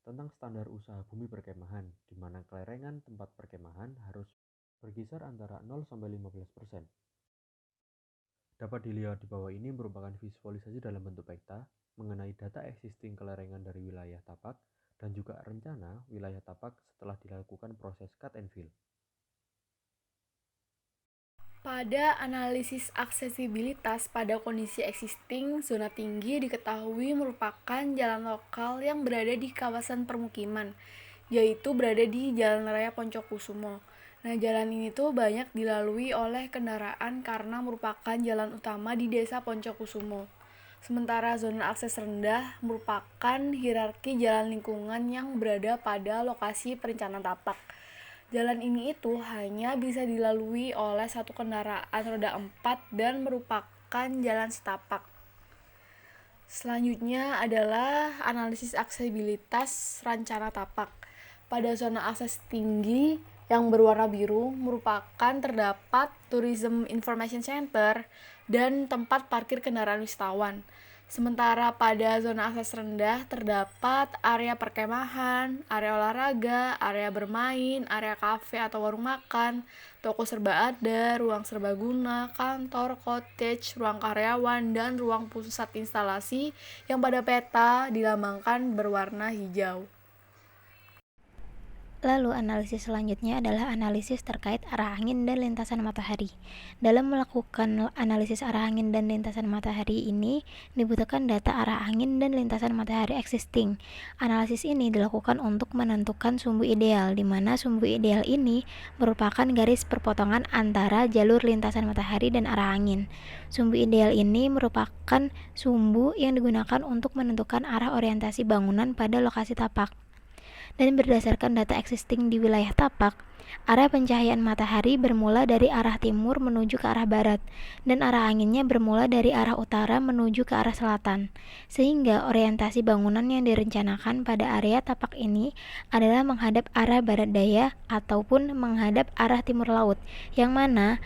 tentang standar usaha bumi perkemahan, di mana kelerengan tempat perkemahan harus berkisar antara 0-15%. Dapat dilihat di bawah ini merupakan visualisasi dalam bentuk peta mengenai data existing kelerengan dari wilayah tapak dan juga rencana wilayah tapak setelah dilakukan proses cut and fill. Pada analisis aksesibilitas pada kondisi existing, zona tinggi diketahui merupakan jalan lokal yang berada di kawasan permukiman, yaitu berada di Jalan Raya Poncokusumo. Nah, jalan ini tuh banyak dilalui oleh kendaraan karena merupakan jalan utama di Desa Poncokusumo. Sementara zona akses rendah merupakan hierarki jalan lingkungan yang berada pada lokasi perencanaan tapak. Jalan ini itu hanya bisa dilalui oleh satu kendaraan roda 4 dan merupakan jalan setapak. Selanjutnya adalah analisis aksesibilitas rencana tapak. Pada zona akses tinggi yang berwarna biru merupakan terdapat Tourism Information Center dan tempat parkir kendaraan wisatawan. Sementara pada zona akses rendah terdapat area perkemahan, area olahraga, area bermain, area kafe atau warung makan, toko serba ada, ruang serbaguna, kantor, cottage, ruang karyawan, dan ruang pusat instalasi yang pada peta dilambangkan berwarna hijau. Lalu analisis selanjutnya adalah analisis terkait arah angin dan lintasan matahari. Dalam melakukan analisis arah angin dan lintasan matahari ini, dibutuhkan data arah angin dan lintasan matahari existing. Analisis ini dilakukan untuk menentukan sumbu ideal, di mana sumbu ideal ini merupakan garis perpotongan antara jalur lintasan matahari dan arah angin. Sumbu ideal ini merupakan sumbu yang digunakan untuk menentukan arah orientasi bangunan pada lokasi tapak. Dan berdasarkan data existing di wilayah tapak, arah pencahayaan matahari bermula dari arah timur menuju ke arah barat, dan arah anginnya bermula dari arah utara menuju ke arah selatan, sehingga orientasi bangunan yang direncanakan pada area tapak ini adalah menghadap arah barat daya ataupun menghadap arah timur laut, yang mana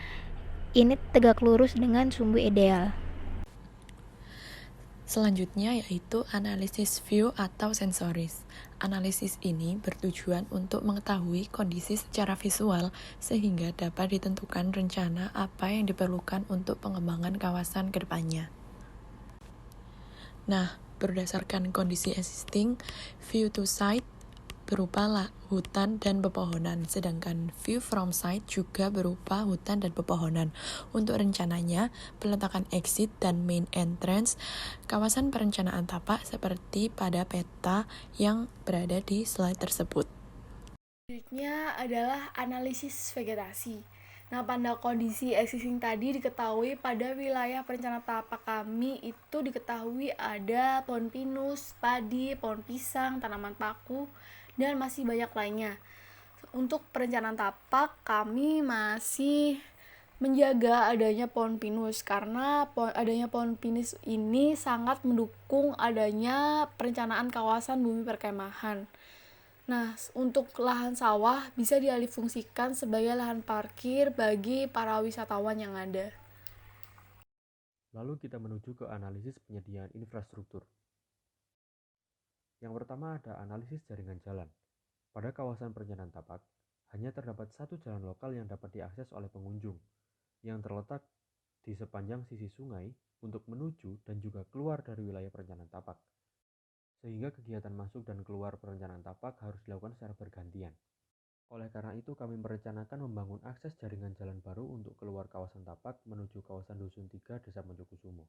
ini tegak lurus dengan sumbu ideal. Selanjutnya yaitu analisis view atau sensoris. Analisis ini bertujuan untuk mengetahui kondisi secara visual sehingga dapat ditentukan rencana apa yang diperlukan untuk pengembangan kawasan ke depannya. Nah, berdasarkan kondisi existing, view to site berupa hutan dan pepohonan, sedangkan view from site juga berupa hutan dan pepohonan. Untuk rencananya, peletakan exit dan main entrance kawasan perencanaan tapak seperti pada peta yang berada di slide tersebut. Selanjutnya adalah analisis vegetasi. Nah, pada kondisi existing tadi diketahui pada wilayah perencanaan tapak kami itu diketahui ada pohon pinus, padi, pohon pisang, tanaman paku, dan masih banyak lainnya. Untuk perencanaan tapak kami masih menjaga adanya pohon pinus karena adanya pohon pinus ini sangat mendukung adanya perencanaan kawasan bumi perkemahan. Nah, untuk lahan sawah bisa dialihfungsikan sebagai lahan parkir bagi para wisatawan yang ada. Lalu kita menuju ke analisis penyediaan infrastruktur. Yang pertama ada analisis jaringan jalan. Pada kawasan perencanaan tapak, hanya terdapat satu jalan lokal yang dapat diakses oleh pengunjung, yang terletak di sepanjang sisi sungai untuk menuju dan juga keluar dari wilayah perencanaan tapak. Sehingga kegiatan masuk dan keluar perencanaan tapak harus dilakukan secara bergantian. Oleh karena itu, kami merencanakan membangun akses jaringan jalan baru untuk keluar kawasan tapak menuju kawasan Dusun 3 Desa Poncokusumo.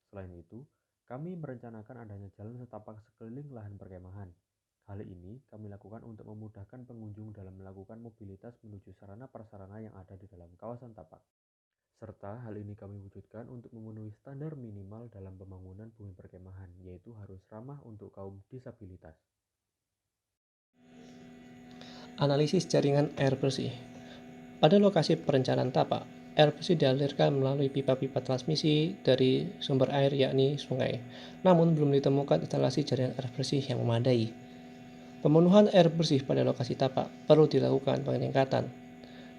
Selain itu, kami merencanakan adanya jalan setapak sekeliling lahan perkemahan. Hal ini kami lakukan untuk memudahkan pengunjung dalam melakukan mobilitas menuju sarana-prasarana yang ada di dalam kawasan tapak. Serta hal ini kami wujudkan untuk memenuhi standar minimal dalam pembangunan bumi perkemahan, yaitu harus ramah untuk kaum disabilitas. Analisis jaringan air bersih. Pada lokasi perencanaan tapak, air bersih dialirkan melalui pipa-pipa transmisi dari sumber air yakni sungai. Namun belum ditemukan instalasi jaringan air bersih yang memadai. Pemenuhan air bersih pada lokasi tapak perlu dilakukan peningkatan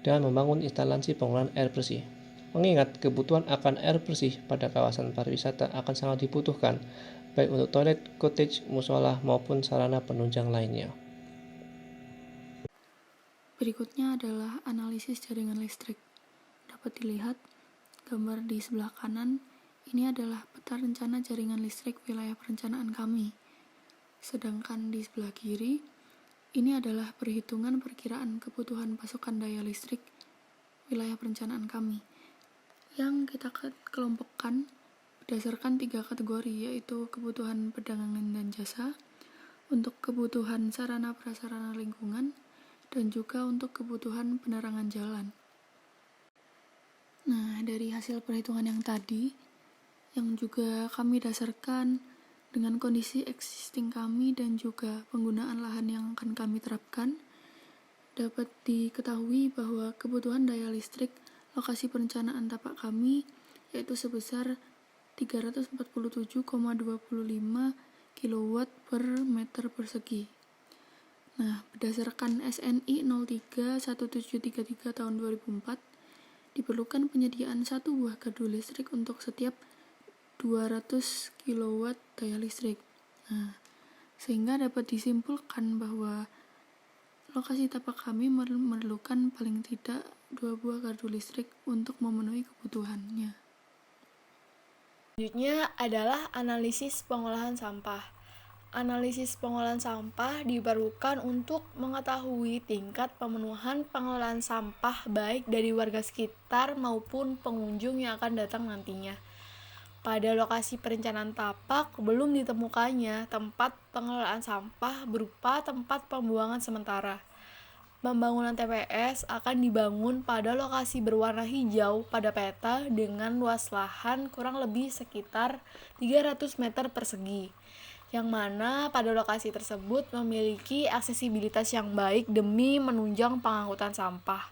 dengan membangun instalasi pengolahan air bersih. Mengingat kebutuhan akan air bersih pada kawasan pariwisata akan sangat dibutuhkan, baik untuk toilet, cottage, musola, maupun sarana penunjang lainnya. Berikutnya adalah analisis jaringan listrik. Dapat dilihat gambar di sebelah kanan, ini adalah peta rencana jaringan listrik wilayah perencanaan kami. Sedangkan di sebelah kiri, ini adalah perhitungan perkiraan kebutuhan pasokan daya listrik wilayah perencanaan kami, yang kita kelompokkan berdasarkan 3 kategori, yaitu kebutuhan perdagangan dan jasa, untuk kebutuhan sarana prasarana lingkungan, dan juga untuk kebutuhan penerangan jalan. Nah, dari hasil perhitungan yang tadi, yang juga kami dasarkan dengan kondisi existing kami dan juga penggunaan lahan yang akan kami terapkan, dapat diketahui bahwa kebutuhan daya listrik lokasi perencanaan tapak kami yaitu sebesar 347,25 kW per meter persegi. Nah, berdasarkan SNI 031733 tahun 2004, diperlukan penyediaan 1 buah gardu listrik untuk setiap 200 kW daya listrik. Nah, sehingga dapat disimpulkan bahwa lokasi tapak kami memerlukan paling tidak 2 buah gardu listrik untuk memenuhi kebutuhannya. Selanjutnya adalah analisis pengolahan sampah. Analisis pengolahan sampah diperlukan untuk mengetahui tingkat pemenuhan pengolahan sampah baik dari warga sekitar maupun pengunjung yang akan datang nantinya. Pada lokasi perencanaan tapak belum ditemukannya tempat pengelolaan sampah berupa tempat pembuangan sementara. Pembangunan TPS akan dibangun pada lokasi berwarna hijau pada peta dengan luas lahan kurang lebih sekitar 300 meter persegi, yang mana pada lokasi tersebut memiliki aksesibilitas yang baik demi menunjang pengangkutan sampah.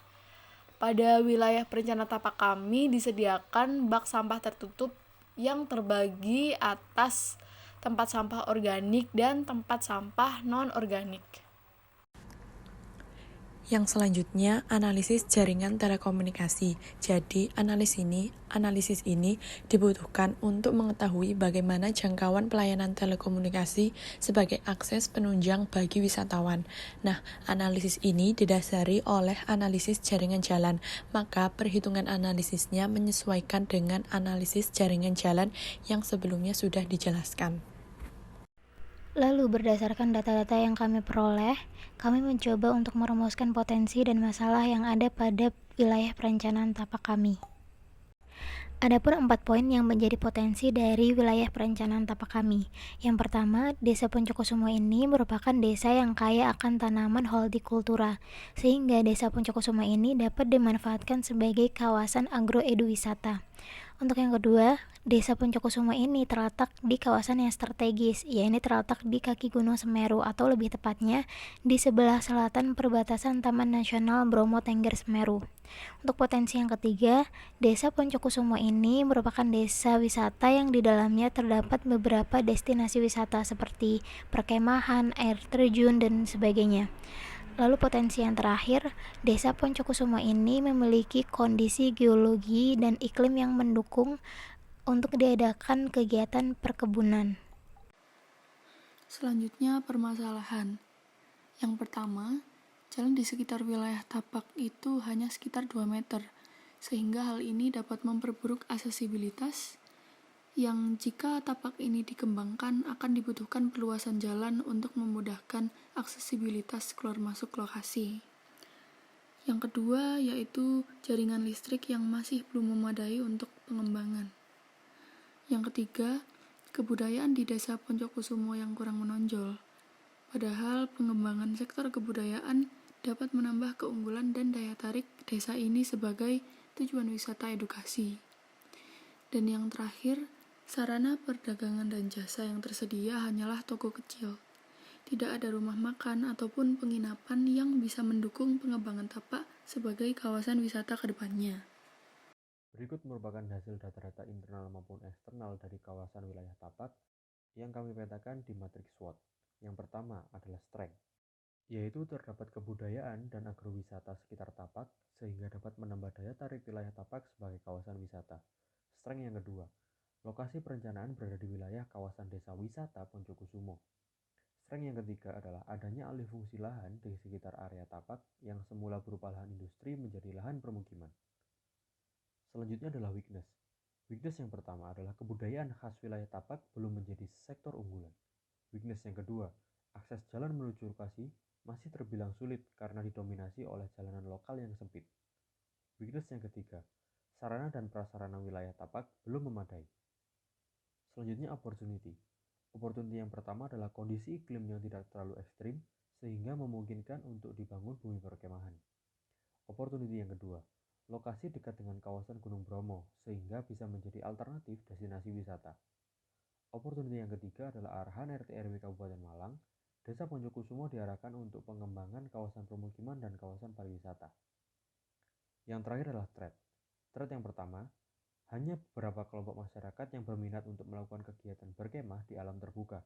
Pada wilayah perencanaan tapak kami disediakan bak sampah tertutup yang terbagi atas tempat sampah organik dan tempat sampah non-organik. Yang selanjutnya, analisis jaringan telekomunikasi. Jadi, analisis ini dibutuhkan untuk mengetahui bagaimana jangkauan pelayanan telekomunikasi sebagai akses penunjang bagi wisatawan. Nah, analisis ini didasari oleh analisis jaringan jalan, maka perhitungan analisisnya menyesuaikan dengan analisis jaringan jalan yang sebelumnya sudah dijelaskan. Lalu berdasarkan data-data yang kami peroleh, kami mencoba untuk merumuskan potensi dan masalah yang ada pada wilayah perencanaan tapak kami. Adapun 4 poin yang menjadi potensi dari wilayah perencanaan tapak kami. Yang pertama, Desa Poncokusumo ini merupakan desa yang kaya akan tanaman hortikultura, sehingga Desa Poncokusumo ini dapat dimanfaatkan sebagai kawasan agroeduwisata. Untuk yang kedua, Desa Poncokusumo ini terletak di kawasan yang strategis, yaitu terletak di kaki Gunung Semeru atau lebih tepatnya di sebelah selatan perbatasan Taman Nasional Bromo Tengger Semeru. Untuk potensi yang ketiga, Desa Poncokusumo ini merupakan desa wisata yang di dalamnya terdapat beberapa destinasi wisata seperti perkemahan, air terjun, dan sebagainya. Lalu potensi yang terakhir, Desa Poncokusumo ini memiliki kondisi geologi dan iklim yang mendukung untuk diadakan kegiatan perkebunan. Selanjutnya permasalahan. Yang pertama, jalan di sekitar wilayah tapak itu hanya sekitar 2 meter, sehingga hal ini dapat memperburuk aksesibilitas yang jika tapak ini dikembangkan akan dibutuhkan perluasan jalan untuk memudahkan aksesibilitas keluar masuk lokasi. Yang kedua yaitu jaringan listrik yang masih belum memadai untuk pengembangan. Yang ketiga, kebudayaan di Desa Poncokusumo yang kurang menonjol. Padahal pengembangan sektor kebudayaan dapat menambah keunggulan dan daya tarik desa ini sebagai tujuan wisata edukasi. Dan yang terakhir, sarana perdagangan dan jasa yang tersedia hanyalah toko kecil. Tidak ada rumah makan ataupun penginapan yang bisa mendukung pengembangan tapak sebagai kawasan wisata ke depannya. Berikut merupakan hasil data-data internal maupun eksternal dari kawasan wilayah tapak yang kami petakan di matriks SWOT. Yang pertama adalah strength, yaitu terdapat kebudayaan dan agrowisata sekitar tapak sehingga dapat menambah daya tarik wilayah tapak sebagai kawasan wisata. Strength yang kedua, lokasi perencanaan berada di wilayah kawasan desa wisata Poncokusumo. Strength yang ketiga adalah adanya alih fungsi lahan di sekitar area tapak yang semula berupa lahan industri menjadi lahan permukiman. Selanjutnya adalah weakness. Weakness yang pertama adalah kebudayaan khas wilayah tapak belum menjadi sektor unggulan. Weakness yang kedua, akses jalan menuju lokasi masih terbilang sulit karena didominasi oleh jalanan lokal yang sempit. Weakness yang ketiga, sarana dan prasarana wilayah tapak belum memadai. Selanjutnya opportunity. Opportunity yang pertama adalah kondisi iklim yang tidak terlalu ekstrim sehingga memungkinkan untuk dibangun bumi perkemahan. Opportunity yang kedua, lokasi dekat dengan kawasan Gunung Bromo sehingga bisa menjadi alternatif destinasi wisata. Opportunity yang ketiga adalah arahan RT RW Kabupaten Malang, Desa Poncokusumo diarahkan untuk pengembangan kawasan permukiman dan kawasan pariwisata. Yang terakhir adalah threat. Threat yang pertama, hanya beberapa kelompok masyarakat yang berminat untuk melakukan kegiatan berkemah di alam terbuka.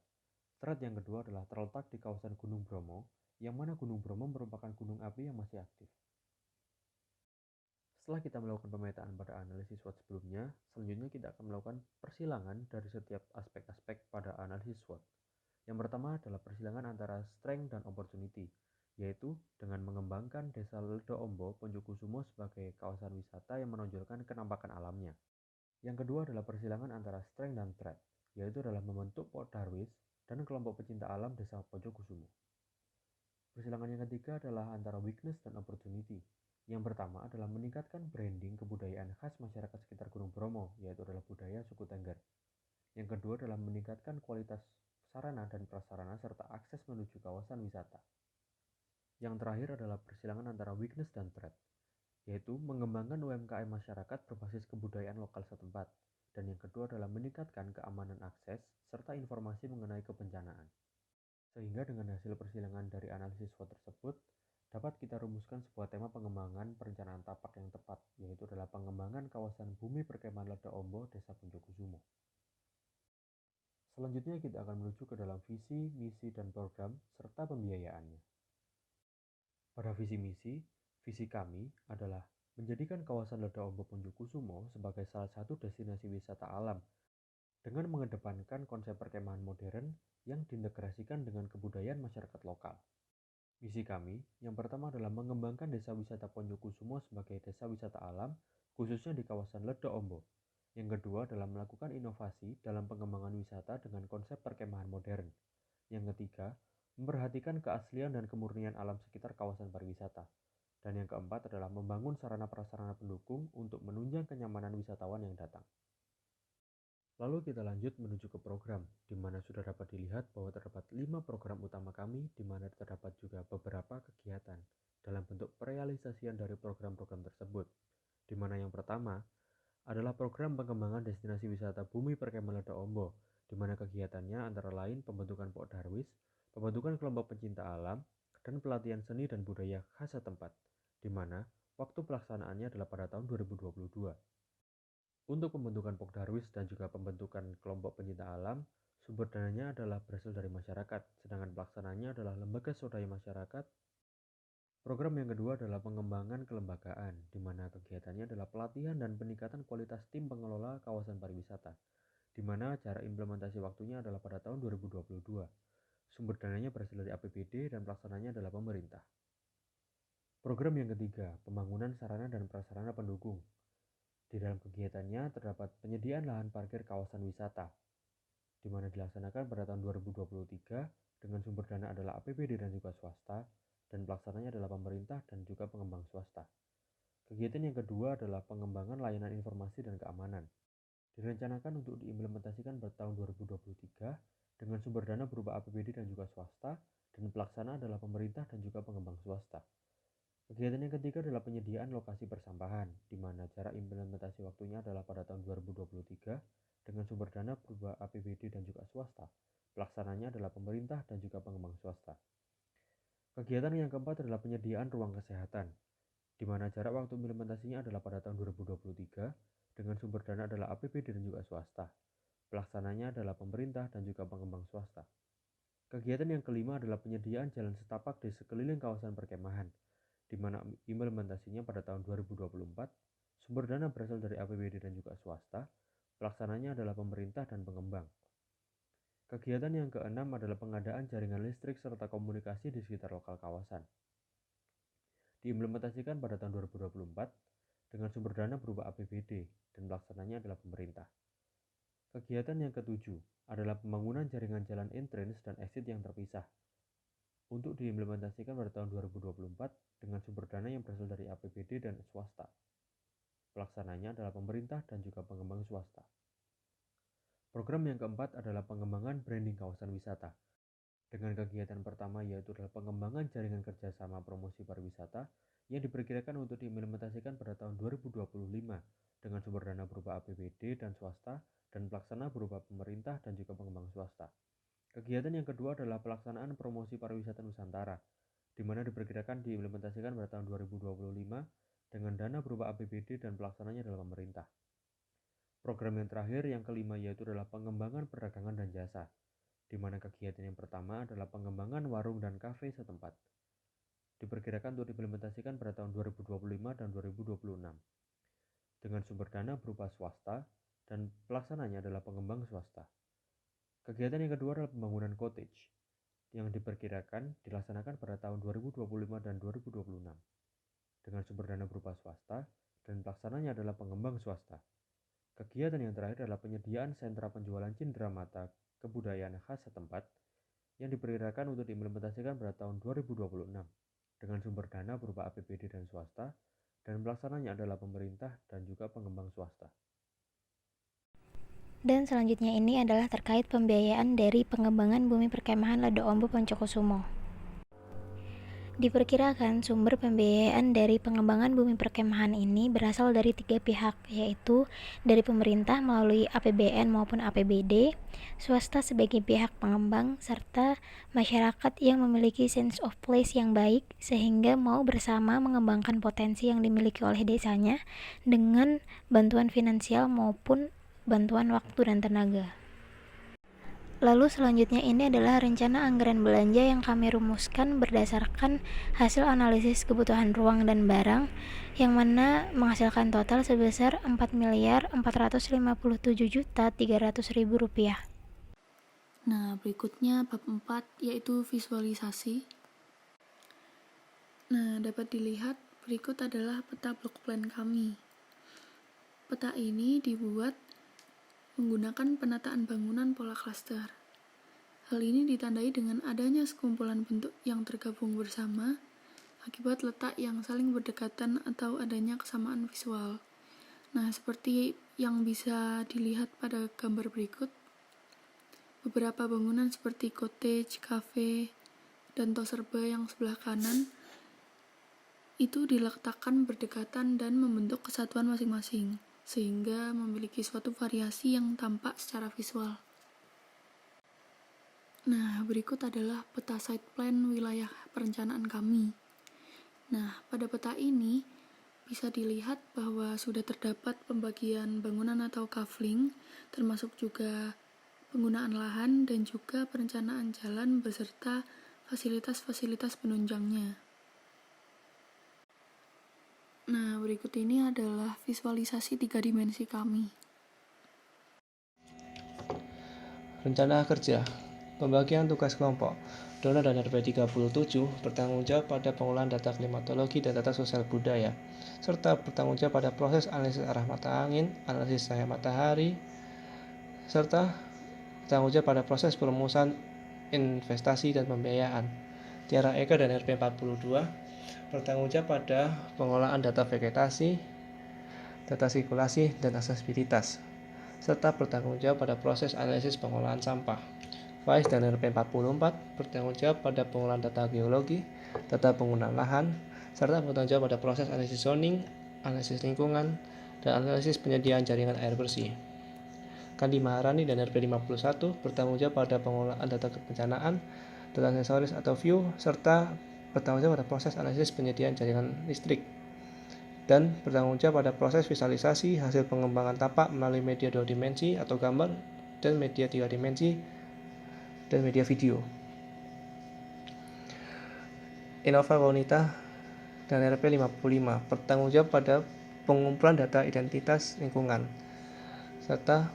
Threat yang kedua adalah terletak di kawasan Gunung Bromo, yang mana Gunung Bromo merupakan gunung api yang masih aktif. Setelah kita melakukan pemetaan pada analisis SWOT sebelumnya, selanjutnya kita akan melakukan persilangan dari setiap aspek-aspek pada analisis SWOT. Yang pertama adalah persilangan antara strength dan opportunity, yaitu dengan mengembangkan Desa Ledo Ombo Poncokusumo sebagai kawasan wisata yang menonjolkan kenampakan alamnya. Yang kedua adalah persilangan antara strength dan threat, yaitu dalam membentuk Port Darwis dan kelompok pecinta alam Desa Poncokusumo. Persilangan yang ketiga adalah antara weakness dan opportunity. Yang pertama adalah meningkatkan branding kebudayaan khas masyarakat sekitar Gunung Bromo, yaitu adalah budaya suku Tengger. Yang kedua adalah meningkatkan kualitas sarana dan prasarana serta akses menuju kawasan wisata. Yang terakhir adalah persilangan antara weakness dan threat, yaitu mengembangkan UMKM masyarakat berbasis kebudayaan lokal setempat. Dan yang kedua adalah meningkatkan keamanan akses serta informasi mengenai kebencanaan. Sehingga dengan hasil persilangan dari analisis SWOT tersebut, dapat kita rumuskan sebuah tema pengembangan perencanaan tapak yang tepat, yaitu adalah pengembangan kawasan bumi perkemahan Ledo Ombo, Desa Poncokusumo. Selanjutnya kita akan menuju ke dalam visi, misi, dan program, serta pembiayaannya. Pada visi kami adalah menjadikan kawasan Ledo Ombo Poncokusumo sebagai salah satu destinasi wisata alam dengan mengedepankan konsep perkemahan modern yang diintegrasikan dengan kebudayaan masyarakat lokal. Misi kami yang pertama adalah mengembangkan desa wisata Poncokusumo sebagai desa wisata alam, khususnya di kawasan Ledo Ombo. Yang kedua adalah melakukan inovasi dalam pengembangan wisata dengan konsep perkemahan modern. Yang ketiga, memperhatikan keaslian dan kemurnian alam sekitar kawasan pariwisata. Dan yang keempat adalah membangun sarana-prasarana pendukung untuk menunjang kenyamanan wisatawan yang datang. Lalu kita lanjut menuju ke program, di mana sudah dapat dilihat bahwa terdapat 5 program utama kami, di mana terdapat juga beberapa kegiatan dalam bentuk perealisasian dari program-program tersebut. Di mana yang pertama adalah program pengembangan destinasi wisata Bumi Perkemahan Ledo Ombo, di mana kegiatannya antara lain pembentukan Pok Darwis, pembentukan kelompok pencinta alam, dan pelatihan seni dan budaya khas setempat, di mana waktu pelaksanaannya adalah pada tahun 2022. Untuk pembentukan Pok Darwis dan juga pembentukan kelompok pencinta alam, sumber dananya adalah berasal dari masyarakat, sedangkan pelaksananya adalah lembaga swadaya masyarakat. Program yang kedua adalah pengembangan kelembagaan, di mana kegiatannya adalah pelatihan dan peningkatan kualitas tim pengelola kawasan pariwisata, di mana cara implementasi waktunya adalah pada tahun 2022. Sumber dananya berasal dari APBD dan pelaksananya adalah pemerintah. Program yang ketiga, pembangunan sarana dan prasarana pendukung. Di dalam kegiatannya terdapat penyediaan lahan parkir kawasan wisata, di mana dilaksanakan pada tahun 2023 dengan sumber dana adalah APBD dan juga swasta, dan pelaksananya adalah pemerintah dan juga pengembang swasta. Kegiatan yang kedua adalah pengembangan layanan informasi dan keamanan. Direncanakan untuk diimplementasikan pada tahun 2023 dengan sumber dana berupa APBD dan juga swasta, dan pelaksana adalah pemerintah dan juga pengembang swasta. Kegiatan yang ketiga adalah penyediaan lokasi persampahan, di mana cara implementasi waktunya adalah pada tahun 2023 dengan sumber dana berupa APBD dan juga swasta. Pelaksananya adalah pemerintah dan juga pengembang swasta. Kegiatan yang keempat adalah penyediaan ruang kesehatan, di mana jarak waktu implementasinya adalah pada tahun 2023 dengan sumber dana adalah APBD dan juga swasta. Pelaksananya adalah pemerintah dan juga pengembang swasta. Kegiatan yang kelima adalah penyediaan jalan setapak di sekeliling kawasan perkemahan, di mana implementasinya pada tahun 2024, sumber dana berasal dari APBD dan juga swasta, pelaksananya adalah pemerintah dan pengembang. Kegiatan yang keenam adalah pengadaan jaringan listrik serta komunikasi di sekitar lokal kawasan. Diimplementasikan pada tahun 2024 dengan sumber dana berupa APBD dan pelaksananya adalah pemerintah. Kegiatan yang ketujuh adalah pembangunan jaringan jalan entrance dan exit yang terpisah, untuk diimplementasikan pada tahun 2024 dengan sumber dana yang berasal dari APBD dan swasta. Pelaksananya adalah pemerintah dan juga pengembang swasta. Program yang keempat adalah pengembangan branding kawasan wisata. Dengan kegiatan pertama yaitu adalah pengembangan jaringan kerjasama promosi pariwisata yang diperkirakan untuk diimplementasikan pada tahun 2025 dengan sumber dana berupa APBD dan swasta, dan pelaksana berupa pemerintah dan juga pengembang swasta. Kegiatan yang kedua adalah pelaksanaan promosi pariwisata Nusantara, di mana diperkirakan diimplementasikan pada tahun 2025 dengan dana berupa APBD dan pelaksananya adalah pemerintah. Program yang terakhir, yang kelima, yaitu adalah pengembangan perdagangan dan jasa, di mana kegiatan yang pertama adalah pengembangan warung dan kafe setempat. Diperkirakan untuk diimplementasikan pada tahun 2025 dan 2026, dengan sumber dana berupa swasta, dan pelaksananya adalah pengembang swasta. Kegiatan yang kedua adalah pembangunan cottage, yang diperkirakan dilaksanakan pada tahun 2025 dan 2026, dengan sumber dana berupa swasta, dan pelaksananya adalah pengembang swasta. Kegiatan yang terakhir adalah penyediaan sentra penjualan cenderamata kebudayaan khas setempat, yang diperkirakan untuk diimplementasikan pada tahun 2026, dengan sumber dana berupa APBD dan swasta, dan pelaksananya adalah pemerintah dan juga pengembang swasta. Dan selanjutnya ini adalah terkait pembiayaan dari pengembangan Bumi Perkemahan Ledo Ombo Poncokusumo. Diperkirakan sumber pembiayaan dari pengembangan Bumi Perkemahan ini berasal dari 3 pihak, yaitu dari pemerintah melalui APBN maupun APBD, swasta sebagai pihak pengembang, serta masyarakat yang memiliki sense of place yang baik sehingga mau bersama mengembangkan potensi yang dimiliki oleh desanya dengan bantuan finansial maupun bantuan waktu dan tenaga. Lalu selanjutnya ini adalah rencana anggaran belanja yang kami rumuskan berdasarkan hasil analisis kebutuhan ruang dan barang, yang mana menghasilkan total sebesar Rp4.457.300.000. Nah, berikutnya bab 4 yaitu visualisasi. Nah, dapat dilihat berikut adalah peta blok plan kami. Peta ini dibuat menggunakan penataan bangunan pola klaster. Hal ini ditandai dengan adanya sekumpulan bentuk yang tergabung bersama akibat letak yang saling berdekatan atau adanya kesamaan visual. Nah, seperti yang bisa dilihat pada gambar berikut, beberapa bangunan seperti cottage, cafe, dan toserba yang sebelah kanan itu diletakkan berdekatan dan membentuk kesatuan masing-masing, sehingga memiliki suatu variasi yang tampak secara visual. Nah, berikut adalah peta site plan wilayah perencanaan kami. Nah, pada peta ini bisa dilihat bahwa sudah terdapat pembagian bangunan atau kafling, termasuk juga penggunaan lahan dan juga perencanaan jalan beserta fasilitas-fasilitas penunjangnya. Nah, berikut ini adalah visualisasi 3 dimensi kami. Rencana kerja, pembagian tugas kelompok. Donor dan RP 37 bertanggung jawab pada pengolahan data klimatologi dan data sosial budaya, serta bertanggung jawab pada proses analisis arah mata angin, analisis cahaya matahari, serta bertanggung jawab pada proses perumusan investasi dan pembiayaan. Tiara Eka dan RP 42 bertanggung jawab pada pengolahan data vegetasi, data sirkulasi, dan aksesibilitas, serta bertanggung jawab pada proses analisis pengolahan sampah. Faiz dan RP 44 bertanggung jawab pada pengolahan data geologi, data penggunaan lahan, serta bertanggung jawab pada proses analisis zoning, analisis lingkungan, dan analisis penyediaan jaringan air bersih. Kandi Maharani dan RP 51 bertanggung jawab pada pengolahan data kebencanaan, data sensoris atau view, serta bertanggung jawab pada proses analisis penyediaan jaringan listrik, dan bertanggung jawab pada proses visualisasi hasil pengembangan tapak melalui media 2 dimensi atau gambar dan media 3 dimensi dan media video. Innova Wanita dan RP 55 bertanggung jawab pada pengumpulan data identitas lingkungan serta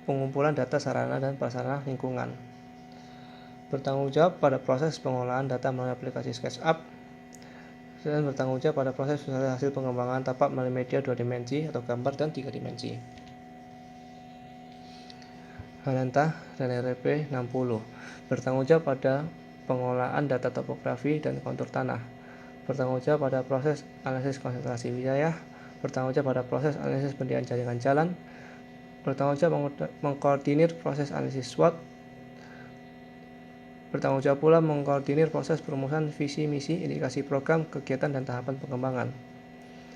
pengumpulan data sarana dan prasarana lingkungan. Bertanggung jawab pada proses pengolahan data melalui aplikasi SketchUp dan bertanggung jawab pada proses hasil pengembangan tapak melalui media 2 dimensi atau gambar dan 3 dimensi. Hananta dan RP 60 bertanggung jawab pada pengolahan data topografi dan kontur tanah, bertanggung jawab pada proses analisis konsentrasi wilayah, bertanggung jawab pada proses analisis pendirian jaringan jalan, bertanggung jawab mengkoordinir proses analisis SWOT, bertanggung jawab pula mengkoordinir proses perumusan visi misi, indikasi program, kegiatan, dan tahapan pengembangan.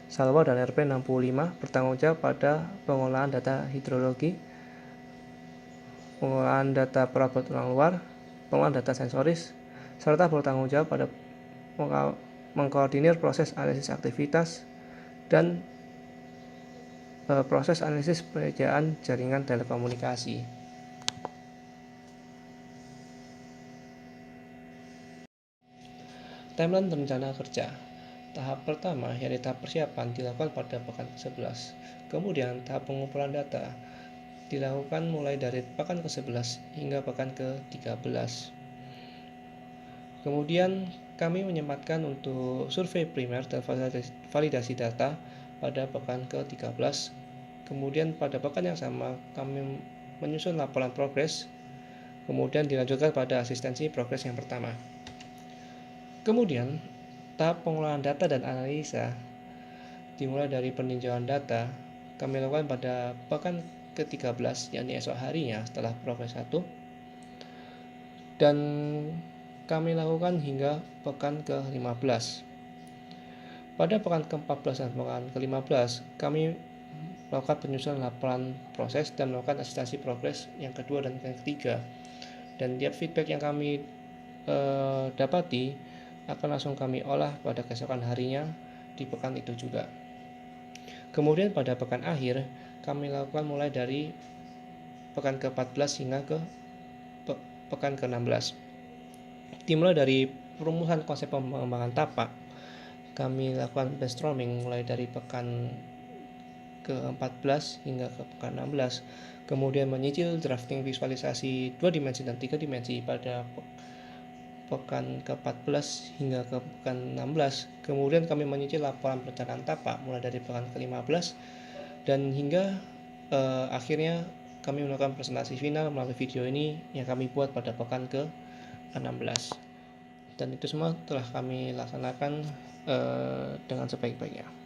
Salwa dan RP 65 bertanggung jawab pada pengolahan data hidrologi, pengolahan data perabot ruang luar, pengolahan data sensoris, serta bertanggung jawab pada mengkoordinir proses analisis aktivitas dan proses analisis penyediaan jaringan telekomunikasi. Timeline rencana kerja. Tahap pertama, yaitu tahap persiapan, dilakukan pada pekan ke-11. Kemudian tahap pengumpulan data dilakukan mulai dari pekan ke-11 hingga pekan ke-13. Kemudian kami menyempatkan untuk survei primer dan validasi data pada pekan ke-13. Kemudian pada pekan yang sama kami menyusun laporan progres, kemudian dilanjutkan pada asistensi progres yang pertama. Kemudian tahap pengolahan data dan analisa dimulai dari peninjauan data kami lakukan pada pekan ke-13, yakni esok harinya setelah progres 1, dan kami lakukan hingga pekan ke-15. Pada pekan ke-14 dan pekan ke-15 kami melakukan penyusunan laporan proses dan melakukan asistensi progres yang kedua dan yang ketiga, dan tiap feedback yang kami dapati akan langsung kami olah pada keesokan harinya di pekan itu juga. Kemudian pada pekan akhir kami lakukan mulai dari pekan ke-14 hingga ke pekan ke-16. Dimulai dari perumusan konsep pengembangan tapak, kami lakukan brainstorming mulai dari pekan ke-14 hingga ke pekan 16. Kemudian menyicil drafting visualisasi 2 dimensi dan 3 dimensi pada pekan ke-14 hingga ke pekan 16. Kemudian kami menyicil laporan perencanaan tapak mulai dari pekan ke-15 dan hingga akhirnya kami melakukan presentasi final melalui video ini yang kami buat pada pekan ke-16. Dan itu semua telah kami laksanakan dengan sebaik-baiknya.